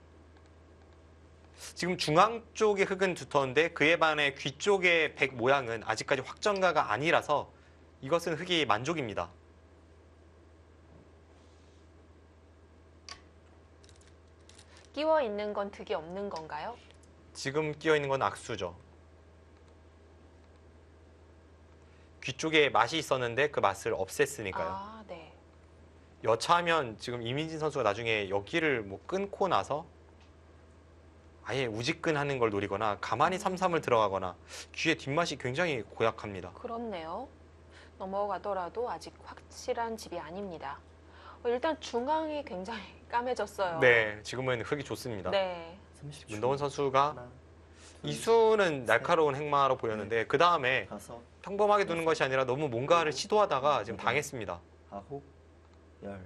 지금 중앙 쪽의 흙은 두터운데 그에 반해 귀 쪽의 백 모양은 아직까지 확정가가 아니라서 이것은 흙이 만족입니다. 끼워 있는 건 득이 없는 건가요? 지금 끼어 있는 건 악수죠. 귀 쪽에 맛이 있었는데 그 맛을 없앴으니까요. 아, 네. 여차하면 지금 이민진 선수가 나중에 여기를 뭐 끊고 나서 아예 우직근하는 걸 노리거나 가만히 삼삼을 들어가거나 귀의 뒷맛이 굉장히 고약합니다. 그렇네요. 넘어가더라도 아직 확실한 집이 아닙니다. 일단 중앙이 굉장히 까매졌어요. 네, 지금은 흙이 좋습니다. 네. 30초. 문동원 선수가 하나, 둘, 이수는 날카로운 행마로 보였는데 그 다음에 다섯, 평범하게 두는 것이 아니라 너무 뭔가를 시도하다가 지금 당했습니다. 아홉, 열.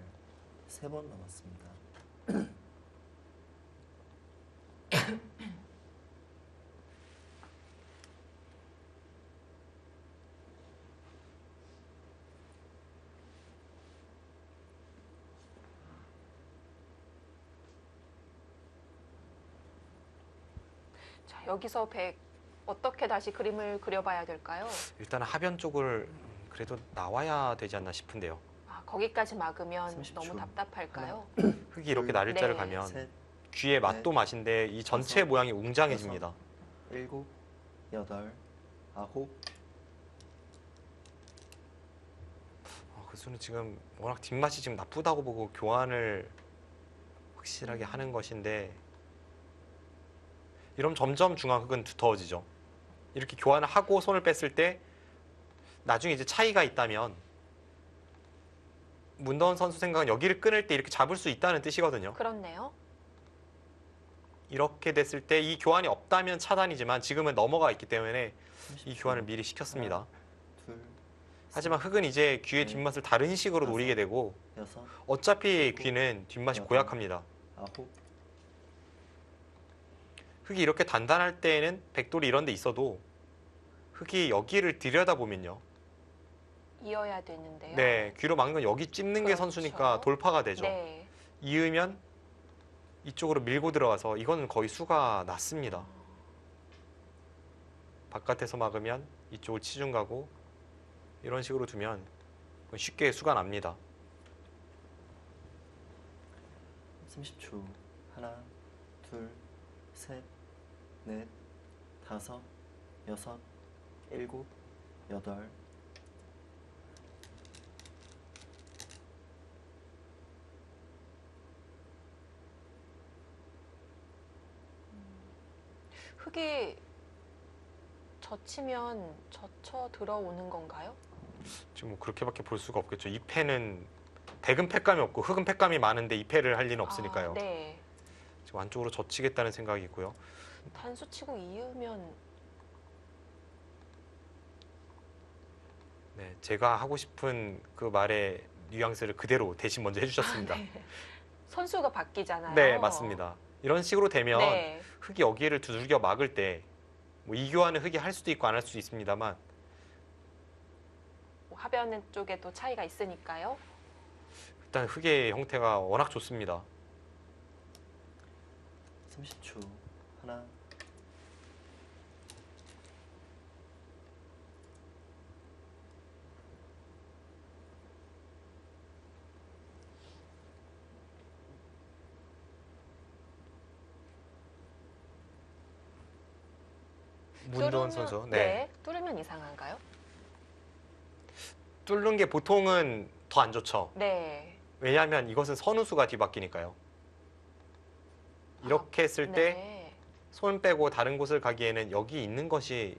3번 남았습니다. 자, 여기서 백 어떻게 다시 그림을 그려봐야 될까요? 일단 하변 쪽을 그래도 나와야 되지 않나 싶은데요. 아, 거기까지 막으면 30초. 너무 답답할까요? 흙이 이렇게 둘, 날일자를 네. 가면 셋, 귀의 맛도 맛인데 이 전체 다섯, 모양이 웅장해집니다. 일곱, 여덟, 아홉. 그 수는 지금 워낙 뒷맛이 지금 나쁘다고 보고 교환을 확실하게 하는 것인데 이러면 점점 중앙 흙은 두터워지죠. 이렇게 교환을 하고 손을 뺐을 때 나중에 이제 차이가 있다면 문더원 선수 생각은 여기를 끊을 때 이렇게 잡을 수 있다는 뜻이거든요. 그렇네요. 이렇게 됐을 때 이 교환이 없다면 차단이지만 지금은 넘어가 있기 때문에 이 30초. 교환을 미리 시켰습니다. 둘, 하지만 흙은 이제 귀의 네. 뒷맛을 다른 식으로 다섯. 노리게 되고 여섯, 어차피 귀는 뒷맛이 여덟. 고약합니다. 아홉. 흙이 이렇게 단단할 때에는 백돌이 이런 데 있어도 흙이 여기를 들여다보면요. 이어야 되는데요. 네, 귀로 막는 건 여기 찝는 게 그렇죠. 선수니까 돌파가 되죠. 네. 이으면 이쪽으로 밀고 들어가서 이거는 거의 수가 났습니다. 바깥에서 막으면 이쪽을 치중 가고 이런 식으로 두면 쉽게 수가 납니다. 30초. 하나, 둘, 셋, 넷, 다섯, 여섯, 일곱, 여덟. 흙이 젖히면 젖혀 들어오는 건가요? 지금 뭐 그렇게밖에 볼 수가 없겠죠. 이 패는 백은 팩감이 없고 흙은 팩감이 많은데 이 패를 할 리는 없으니까요. 아, 네. 지금 안쪽으로 젖히겠다는 생각이고요. 단수 치고 이으면 네, 제가 하고 싶은 그 말의 뉘앙스를 그대로 대신 먼저 해주셨습니다. 선수가 바뀌잖아요. 네, 맞습니다. 이런 식으로 되면 네. 흙이 여기를 두들겨 막을 때 뭐 이교환은 흙이 할 수도 있고 안 할 수도 있습니다만 뭐 하변 쪽에도 차이가 있으니까요. 일단 흙의 형태가 워낙 좋습니다. 30초. 하나, 문도원 선수. 네. 뚫으면 이상한가요? 뚫는 게 보통은 더 안 좋죠. 네. 왜냐하면 이것은 선우수가 뒤바뀌니까요. 이렇게 했을 때 네. 손 빼고 다른 곳을 가기에는 여기 있는 것이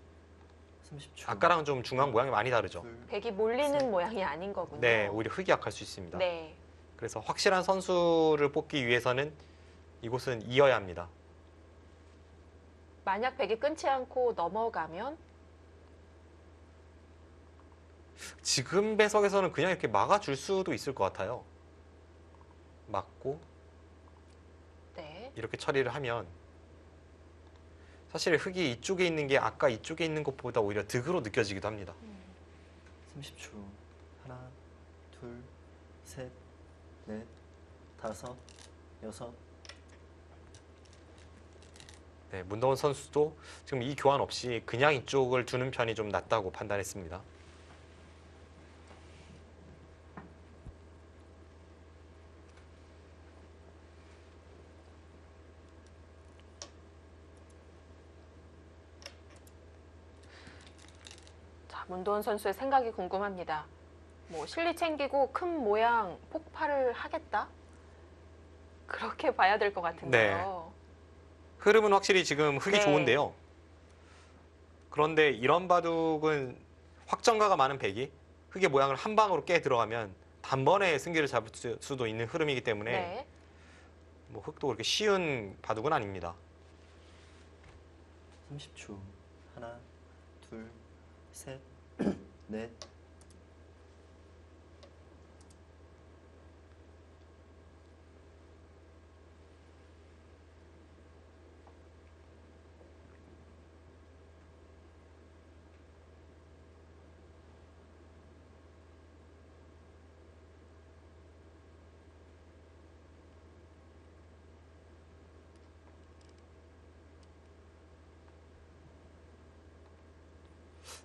30초. 아까랑 좀 중앙 모양이 많이 다르죠. 둘, 백이 몰리는 셋. 모양이 아닌 거군요. 네, 오히려 흙이 약할 수 있습니다. 네. 그래서 확실한 선수를 뽑기 위해서는 이곳은 이어야 합니다. 만약 백이 끊지 않고 넘어가면 지금 배석에서는 그냥 이렇게 막아줄 수도 있을 것 같아요. 막고 네. 이렇게 처리를 하면 사실 흙이 이쪽에 있는 게 아까 이쪽에 있는 것보다 오히려 득으로 느껴지기도 합니다. 30초. 하나, 둘, 셋, 넷, 다섯, 여섯. 네, 문동원 선수도 지금 이 교환 없이 그냥 이쪽을 두는 편이 좀 낫다고 판단했습니다. 자, 문도원 선수의 생각이 궁금합니다. 뭐 실리 챙기고 큰 모양 폭발을 하겠다? 그렇게 봐야 될 것 같은데요. 흐름은 확실히 지금 흙이 네. 좋은데요. 그런데 이런 바둑은 확정가가 많은 백이 흙의 모양을 한 방으로 깨 들어가면 단번에 승기를 잡을 수도 있는 흐름이기 때문에 네. 뭐 흙도 그렇게 쉬운 바둑은 아닙니다. 30초. 하나, 둘, 셋, 넷.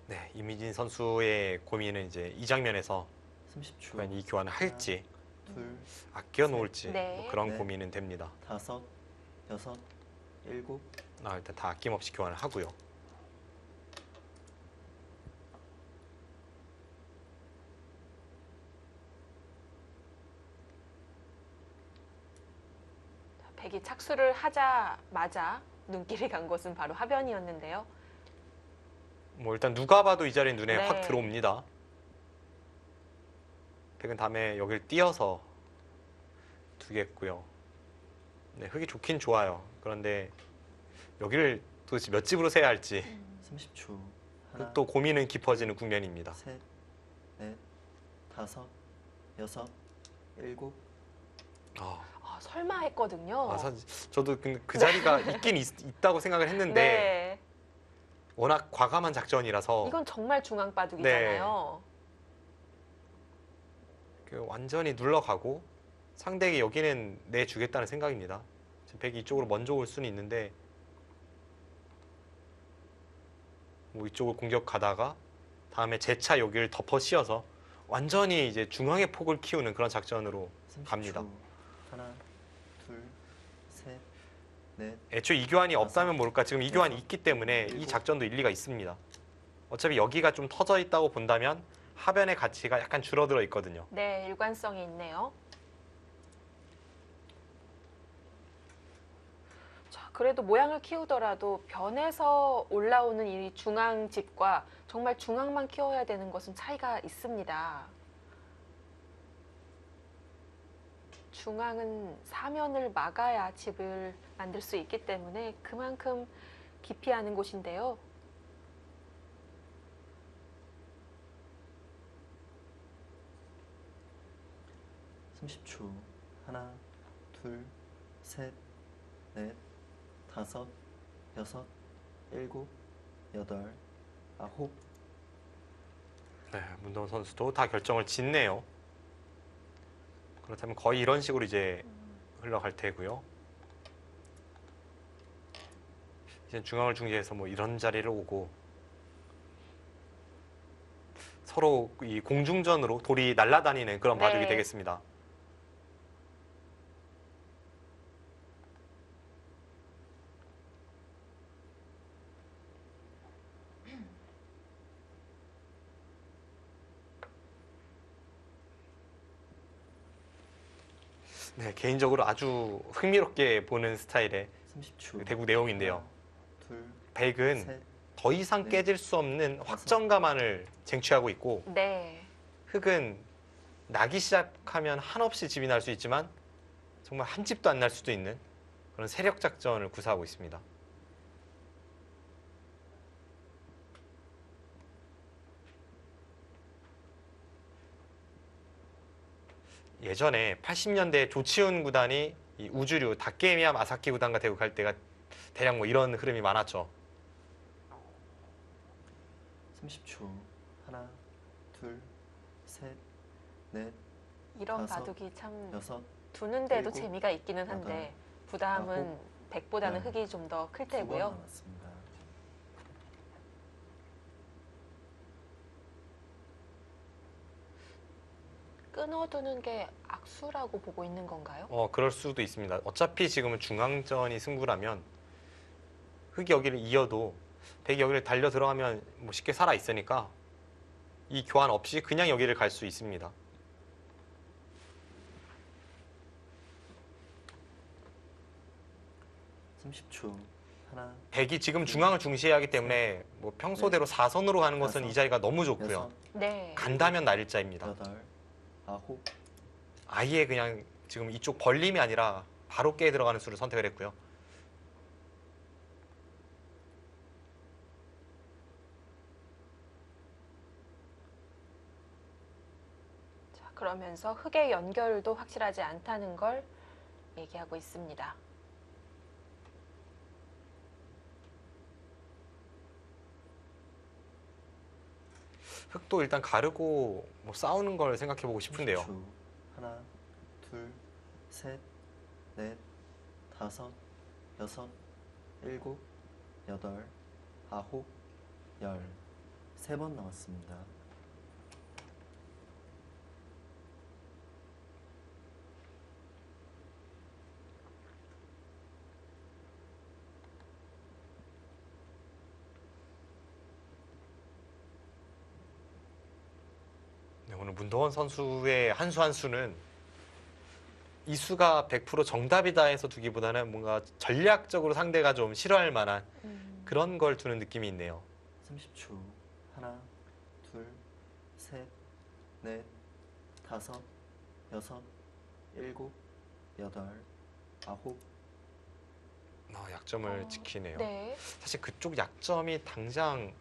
네, 이미진 선수의 고민은 이제 이 장면에서 30초. 과연 이 교환을 할지 둘, 아껴 놓을지 네. 뭐 그런 네. 고민은 됩니다. 다섯, 여섯, 일곱. 일단 다 아낌없이 교환을 하고요. 백이 착수를 하자마자 눈길이 간 곳은 바로 하변이었는데요. 뭐 일단 누가 봐도 이 자리에 눈에 네. 확 들어옵니다. 백은 다음에 여기를 띄어서 두겠고요. 네, 흙이 좋긴 좋아요. 그런데 여기를 도대체 몇 집으로 세야 할지 30초. 하나, 또 고민은 깊어지는 국면입니다. 셋, 넷, 다섯, 여섯, 일곱. 아, 아, 설마 했거든요. 사실 저도 그 자리가 있긴 있다고 생각을 했는데 네. 워낙 과감한 작전이라서 이건 정말 중앙 바둑이잖아요. 완전히 눌러가고 상대에게 여기는 내주겠다는 생각입니다. 지금 백이 이쪽으로 먼저 올 수는 있는데 뭐 이쪽을 공격하다가 다음에 재차 여기를 덮어 씌워서 완전히 이제 중앙의 폭을 키우는 그런 작전으로 30초. 갑니다. 하나, 둘, 셋, 넷. 애초에 이 교환이 없다면 모를까 지금 이 교환이 여섯, 있기 때문에 이 일곱. 작전도 일리가 있습니다. 어차피 여기가 좀 터져 있다고 본다면 하변의 가치가 약간 줄어들어 있거든요. 네, 일관성이 있네요. 자, 그래도 모양을 키우더라도 변에서 올라오는 이 중앙 집과 정말 중앙만 키워야 되는 것은 차이가 있습니다. 중앙은 사면을 막아야 집을 만들 수 있기 때문에 그만큼 기피하는 곳인데요. 30초. 하나, 둘, 셋, 넷, 다섯, 여섯, 일곱, 여덟, 아홉. 네, 문동원 선수도 다 결정을 짓네요. 그렇다면 거의 이런 식으로 이제 흘러갈 테고요. 이제 중앙을 중지해서 뭐 이런 자리를 오고 서로 이 공중전으로 돌이 날아다니는 그런 네. 바둑이 되겠습니다. 네, 개인적으로 아주 흥미롭게 보는 스타일의 30초. 대국 내용인데요. 하나, 둘, 백은 셋, 더 이상 네. 깨질 수 없는 확정감만을 쟁취하고 있고 네. 흙은 나기 시작하면 한없이 집이 날 수 있지만 정말 한 집도 안 날 수도 있는 그런 세력 작전을 구사하고 있습니다. 예전에 80년대 조치훈 구단이 이 우주류 다케미야 마사키 구단과 대국할 때가 대략 뭐 이런 흐름이 많았죠. 30초. 하나, 둘, 셋, 넷, 이런 다섯, 바둑이 참 여섯, 두는데도 일곱, 재미가 있기는 한데 부담은 100보다는 열. 흙이 좀 더 클 2번 테고요. 남았습니다. 끊어두는 게 악수라고 보고 있는 건가요? 그럴 수도 있습니다. 어차피 지금은 중앙전이 승부라면 흑이 여기를 이어도 백이 여기를 달려 들어가면 뭐 쉽게 살아 있으니까 이 교환 없이 그냥 여기를 갈 수 있습니다. 삼십 초. 하나, 백이 지금 중앙을 중시해야 하기 때문에 뭐 평소대로 사선으로 가는 것은 다섯, 이 자리가 너무 좋고요. 여섯, 네. 간다면 날일자입니다. 여덟, 아홉, 아예 그냥 지금 이쪽 벌림이 아니라 바로 깨 들어가는 수를 선택을 했고요. 자, 그러면서 흙의 연결도 확실하지 않다는 걸 얘기하고 있습니다. 흑도 일단 가르고 뭐 싸우는 걸 생각해 보고 싶은데요. 30초. 하나, 둘, 셋, 넷, 다섯, 여섯, 일곱, 여덟, 아홉, 열. 3번 남았습니다. 네, 오늘 문도원 선수의 한 수 한 수는 이 수가 100% 정답이다 해서 두기보다는 뭔가 전략적으로 상대가 좀 싫어할 만한 그런 걸 두는 느낌이 있네요. 30초. 하나, 둘, 셋, 넷, 다섯, 여섯, 일곱, 여덟, 아홉. 약점을 지키네요. 네. 사실 그쪽 약점이 당장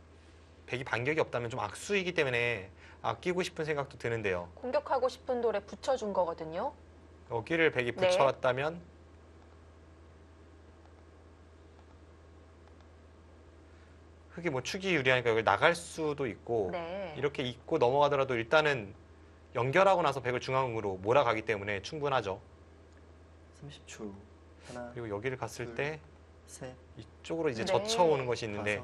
백이 반격이 없다면 좀 악수이기 때문에 아끼고 싶은 생각도 드는데요. 공격하고 싶은 돌에 붙여준 거거든요. 여기를 백이 네. 붙여왔다면 흑이 뭐 축이 유리하니까 여기 나갈 수도 있고 네. 이렇게 있고 넘어가더라도 일단은 연결하고 나서 백을 중앙으로 몰아가기 때문에 충분하죠. 30초. 하나, 그리고 여기를 갔을 둘, 때 셋, 이쪽으로 이제 네. 젖혀오는 것이 있는데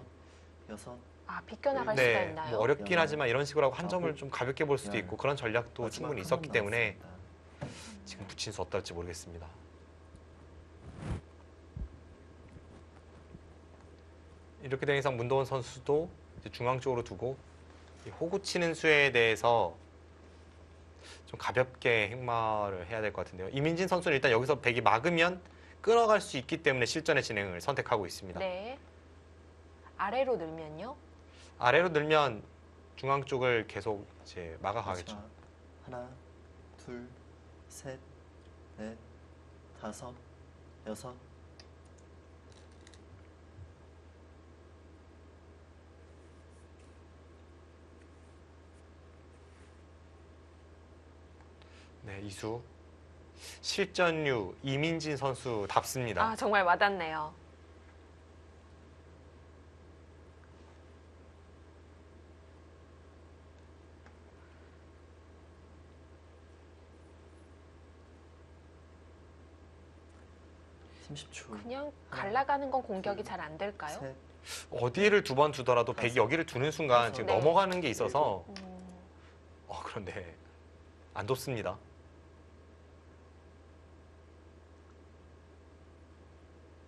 다섯, 여섯, 아, 비껴나갈 수가 네, 있나요? 뭐 어렵긴 열, 하지만 이런 식으로 하고 한 점을 아홉, 좀 가볍게 볼 수도 열. 있고 그런 전략도 마지막 충분히 한 있었기 번 때문에 남았습니다. 지금 붙인 수 어떨지 모르겠습니다. 이렇게 된 이상 문도원 선수도 이제 중앙 쪽으로 두고 이 호구 치는 수에 대해서 좀 가볍게 행마를 해야 될 것 같은데요. 이민진 선수는 일단 여기서 백이 막으면 끊어갈 수 있기 때문에 실전의 진행을 선택하고 있습니다. 네. 아래로 늘면요? 아래로 늘면 중앙 쪽을 계속 이제 막아가겠죠. 마지막. 하나, 둘, 셋, 넷, 다섯, 여섯. 네, 이수 실전류 이민진 선수답습니다. 아, 정말 와닿네요. 삼십 초. 그냥 갈라가는 건 공격이 잘 안 될까요? 셋, 어디를 두 번 두더라도 백이 다섯, 여기를 두는 순간 지금 네. 넘어가는 게 있어서 음, 그런데 안 뒀습니다.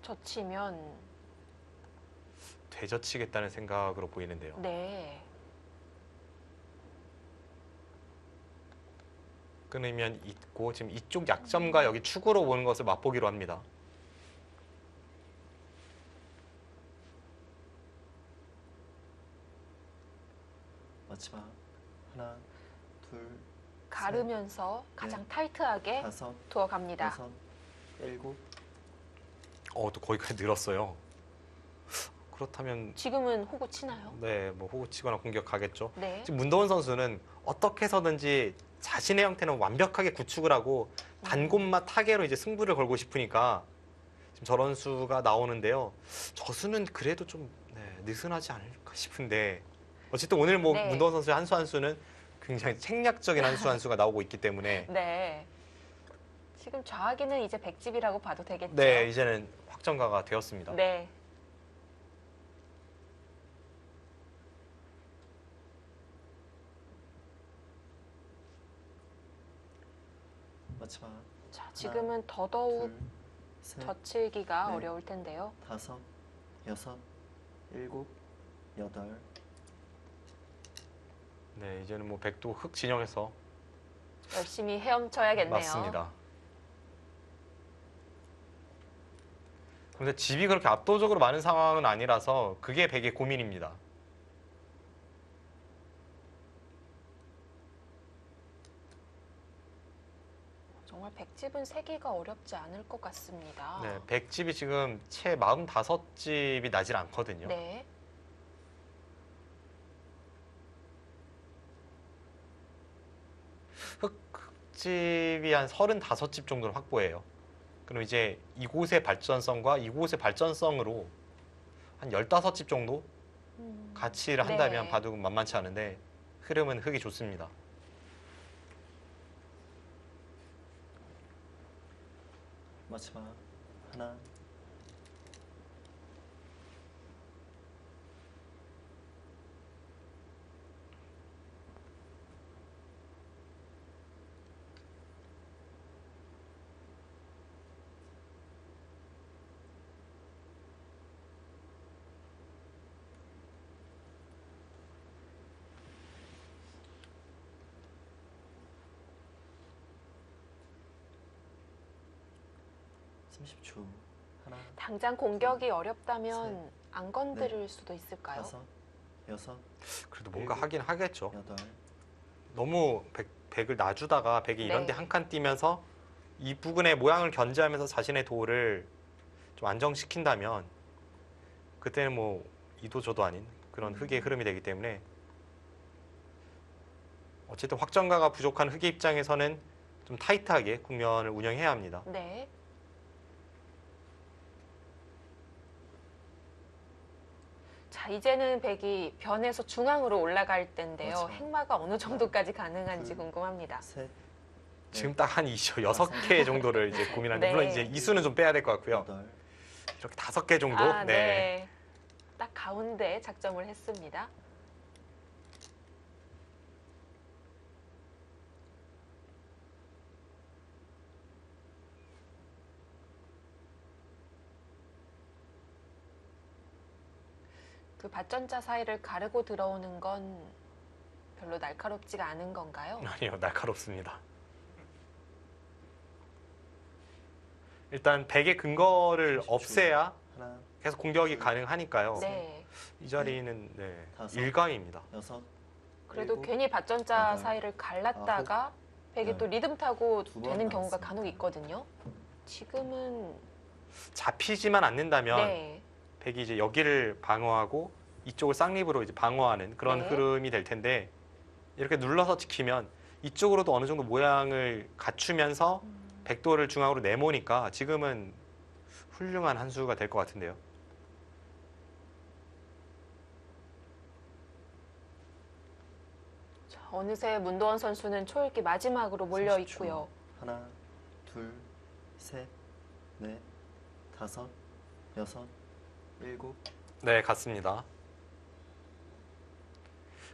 젖히면 되젖히겠다는 생각으로 보이는데요. 네. 끊으면 있고 지금 이쪽 약점과 여기 축으로 오는 것을 맛보기로 합니다. 마지막. 하나, 둘, 가르면서 가장 타이트하게 다섯, 두어갑니다. 여섯, 일곱. 또 거기까지 늘었어요. 그렇다면 지금은 호구 치나요? 네, 뭐 호구 치거나 공격 가겠죠. 네. 지금 문도원 선수는 어떻게 해서든지 자신의 형태는 완벽하게 구축을 하고 단곳맛 타개로 이제 승부를 걸고 싶으니까 지금 저런 수가 나오는데요. 저 수는 그래도 좀 느슨하지 않을까 싶은데 어쨌든 오늘 뭐 네. 문도원 선수의 한 수 한 수는 굉장히 책략적인 한 수 한 수가 나오고 있기 때문에 네. 지금 좌하기는 이제 100집이라고 봐도 되겠죠? 네, 이제는 확정가가 되었습니다. 네. 마지막 자, 지금은 더더욱 둘, 셋, 젖히기가 네. 어려울 텐데요. 다섯, 여섯, 일곱, 여덟. 네, 이제는 뭐 백도 흙 진영에서 열심히 헤엄쳐야겠네요. 맞습니다. 근데 집이 그렇게 압도적으로 많은 상황은 아니라서 그게 백의 고민입니다. 정말 100집은 세기가 어렵지 않을 것 같습니다. 네, 백집이 지금 채 45집이 나질 않거든요. 네. 흙집이 한 35집 정도를 확보해요. 그럼 이제 이곳의 발전성과 이곳의 발전성으로 한 15집 정도 가치를 한다면 네. 바둑은 만만치 않은데 흐름은 흙이 좋습니다. 마지막 하나, 30초. 하나, 당장 공격이 어렵다면 안 건드릴 수도 있을까요? 다섯, 여섯, 그래도 뭔가 하긴 하겠죠. 여덟. 너무 백을 놔주다가 백이 이런 데 네. 한 칸 뛰면서 이 부근의 모양을 견제하면서 자신의 도를 좀 안정시킨다면 그때는 뭐 이도 저도 아닌 그런 흙의 흐름이 되기 때문에 어쨌든 확정가가 부족한 흙의 입장에서는 좀 타이트하게 국면을 운영해야 합니다. 네. 자, 이제는 백이 변에서 중앙으로 올라갈 때인데요. 그렇죠. 행마가 어느 정도까지 가능한지 둘, 궁금합니다. 셋, 지금 딱 한 6개 정도를 이제 고민하는데 네. 물론 이제 이수는 좀 빼야 될 것 같고요. 여덟. 이렇게 5개 정도. 아, 네. 딱 가운데 작정을 했습니다. 그 밭전자 사이를 가르고 들어오는 건 별로 날카롭지가 않은 건가요? 아니요, 날카롭습니다. 일단 백의 근거를 30초. 없애야 하나, 계속 공격이 가능하니까요. 네. 이 자리는 네, 다섯. 일감입니다. 여섯. 그래도 일곱, 괜히 밭전자 여덟, 사이를 갈랐다가 백이 열. 또 리듬 타고 두번 되는 경우가 나왔습니다. 간혹 있거든요. 지금은 잡히지만 않는다면 네. 백이 이제 여기를 방어하고 이쪽을 쌍립으로 이제 방어하는 그런 네. 흐름이 될 텐데 이렇게 눌러서 지키면 이쪽으로도 어느 정도 모양을 갖추면서 백도를 중앙으로 내모니까 지금은 훌륭한 한 수가 될 것 같은데요. 자, 어느새 문도원 선수는 초읽기 마지막으로 몰려 30초. 있고요. 하나, 둘, 셋, 넷, 다섯, 여섯, 일곱. 네, 같습니다.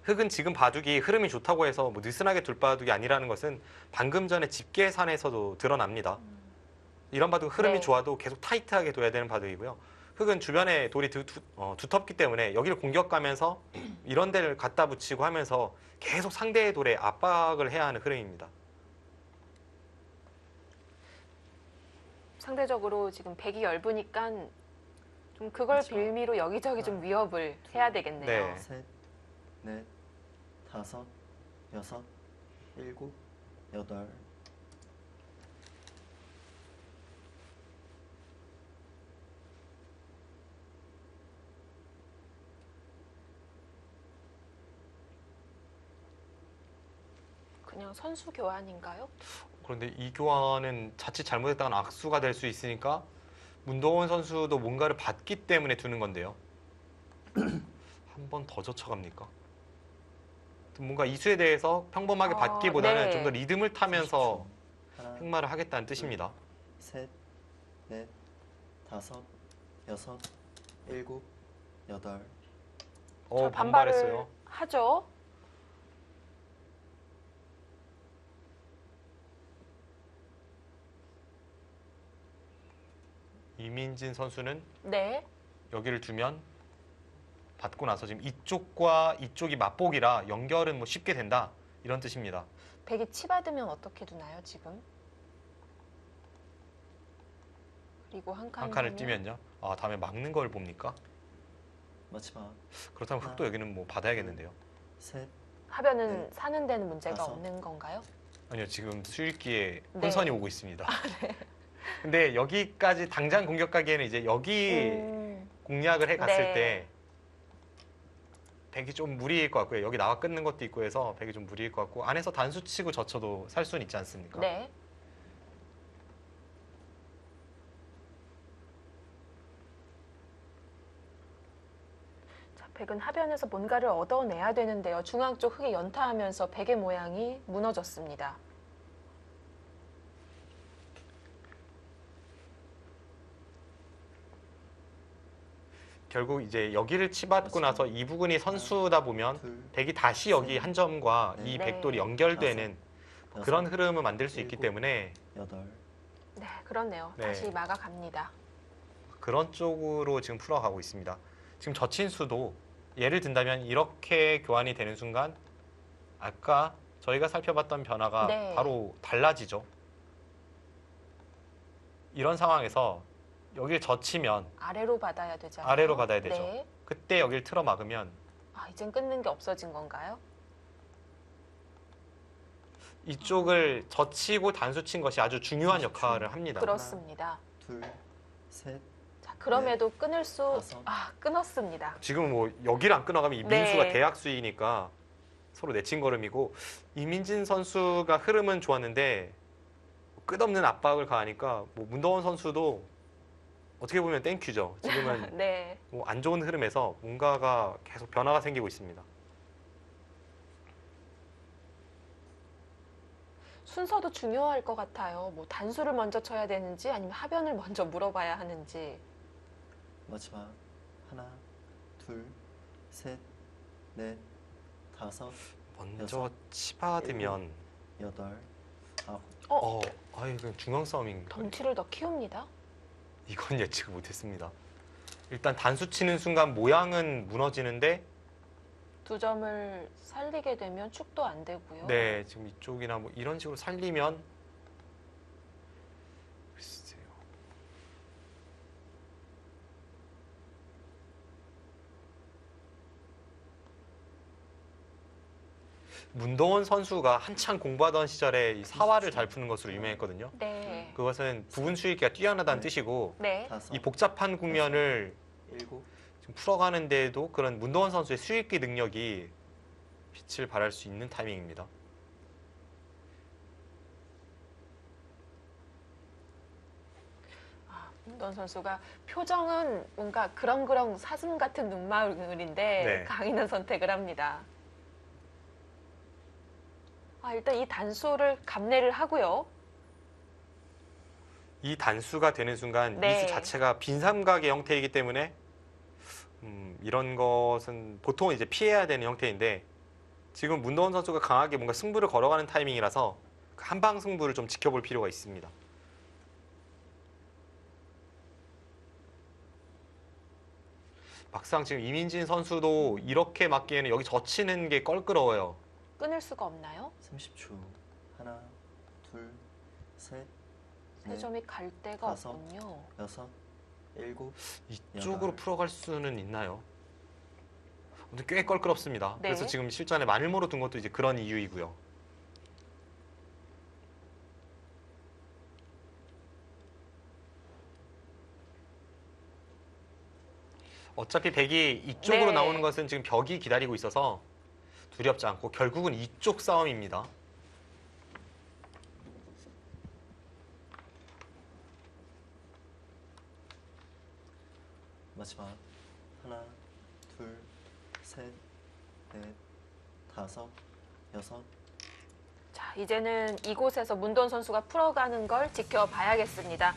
흙은 지금 바둑이 흐름이 좋다고 해서 뭐 느슨하게 둘 바둑이 아니라는 것은 방금 전에 집계산에서도 드러납니다. 이런 바둑 흐름이 네. 좋아도 계속 타이트하게 둬야 되는 바둑이고요. 흙은 주변에 돌이 두텁기 때문에 여기를 공격 가면서 이런 데를 갖다 붙이고 하면서 계속 상대의 돌에 압박을 해야 하는 흐름입니다. 상대적으로 지금 백이 얇으니까 좀 그걸 그렇죠. 빌미로 여기저기 좀 위협을 해야 되겠네요. 네. 셋, 넷, 다섯, 여섯, 일곱, 여덟. 그냥 선수 교환인가요? 그런데 이 교환은 자칫 잘못했다가 악수가 될 수 있으니까 문도원 선수도 뭔가를 받기 때문에 두는 건데요. 한 번 더 젖혀갑니까? 뭔가 이수에 대해서 평범하게 받기보다는 네. 좀 더 리듬을 타면서 30초. 하나, 횡마를 하겠다는 뜻입니다. 셋, 넷, 다섯, 여섯, 일곱, 여덟. 저 반발했어요. 하죠. 이민진 선수는 네. 여기를 두면 받고 나서 지금 이쪽과 이쪽이 맞복이라 연결은 뭐 쉽게 된다 이런 뜻입니다. 백이 치받으면 어떻게 두나요, 지금? 그리고 한 한 칸을 칸을 뛰면요. 아, 다음에 막는 걸 봅니까? 마지막. 그렇다면 흙도 여기는 뭐 받아야겠는데요. 셋, 하변은 네. 사는 데는 문제가 다섯. 없는 건가요? 아니요, 지금 수익기에 네. 혼선이 오고 있습니다. 근데 여기까지 당장 공격하기에는 이제 여기 공략을 해 갔을 네. 때 백이 좀 무리일 것 같고요. 여기 나와 끊는 것도 있고 해서 백이 좀 무리일 것 같고 안에서 단수 치고 젖혀도 살 수는 있지 않습니까? 네. 자, 백은 하변에서 뭔가를 얻어내야 되는데요. 중앙 쪽 흙에 연타하면서 백의 모양이 무너졌습니다. 결국 이제 여기를 치받고 맞습니다. 나서 이 부분이 선수다 보면 둘, 백이 다시 여기 셋, 한 점과 넷, 이 네. 백돌이 연결되는 여섯, 그런 흐름을 만들 수 있기 일곱. 때문에 여덟. 네, 그렇네요. 네. 다시 막아갑니다. 그런 쪽으로 지금 풀어가고 있습니다. 지금 저친수도 예를 든다면 이렇게 교환이 되는 순간 아까 저희가 살펴봤던 변화가 네. 바로 달라지죠. 이런 상황에서 여기를 젖히면 아래로 받아야 되잖아요. 아래로 받아야 되죠. 네. 그때 여기를 틀어 막으면 아, 이젠 끊는 게 없어진 건가요? 이쪽을 젖히고 단수 친 것이 아주 중요한 역할을 합니다. 그렇습니다. 둘, 셋, 자, 그럼에도 끊을 수, 다섯. 끊었습니다. 지금 뭐 여기를 안 끊어가면 이 네. 민수가 대약수이니까 서로 내친 걸음이고 이민진 선수가 흐름은 좋았는데 끝없는 압박을 가하니까 뭐 문도원 선수도 어떻게 보면 땡큐죠. 지금은 네. 뭐 안 좋은 흐름에서 뭔가가 계속 변화가 생기고 있습니다. 순서도 중요할 것 같아요. 뭐 단수를 먼저 쳐야 되는지 아니면 하변을 먼저 물어봐야 하는지. 마지막. 하나, 둘, 셋, 넷, 다섯, 먼저 여섯, 치받으면 여덟, 아홉. 이건 중앙 싸움인가? 덩치를 더 키웁니다. 이건 예측을 못했습니다. 일단 단수 치는 순간 모양은 무너지는데 두 점을 살리게 되면 축도 안 되고요. 네, 지금 이쪽이나 뭐 이런 식으로 살리면 글쎄요. 문도원 선수가 한창 공부하던 시절에 이 사활을 잘 푸는 것으로 유명했거든요. 네. 그것은 부분 수익기가 뛰어나다는 뜻이고 네. 다섯, 이 복잡한 국면을 일곱, 지금 풀어가는 데에도 그런 문도원 선수의 수익기 능력이 빛을 발할 수 있는 타이밍입니다. 문도원 선수가 표정은 뭔가 그렁그렁 사슴 같은 눈마울인데 네. 강인한 선택을 합니다. 일단 이 단수를 감내를 하고요. 이 단수가 되는 순간 네. 이수 자체가 빈삼각의 형태이기 때문에 이런 것은 보통 이제 피해야 되는 형태인데 지금 문도원 선수가 강하게 뭔가 승부를 걸어가는 타이밍이라서 그 한방 승부를 좀 지켜볼 필요가 있습니다. 막상 지금 이민진 선수도 이렇게 맞기에는 여기 젖히는 게 껄끄러워요. 끊을 수가 없나요? 30초. 하나, 둘, 셋, 세 넷, 점이 갈 데가 다섯. 없군요. 여섯, 일곱, 이쪽으로 여덟. 풀어갈 수는 있나요? 근데 꽤 껄끄럽습니다. 네. 그래서 지금 실전에 마늘모로 둔 것도 이제 그런 이유이고요. 어차피 백이 이쪽으로 네. 나오는 것은 지금 벽이 기다리고 있어서 두렵지 않고 결국은 이쪽 싸움입니다. 마지막. 하나, 둘, 셋, 넷, 다섯, 여섯, 자, 이제는 이곳에서 문도원 선수가 풀어가는 걸 지켜봐야겠습니다.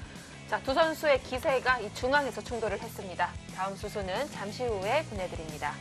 자, 두 선수의 기세가 이 중앙에서 충돌을 했습니다. 다음 수수는 잠시 후에 보내드립니다.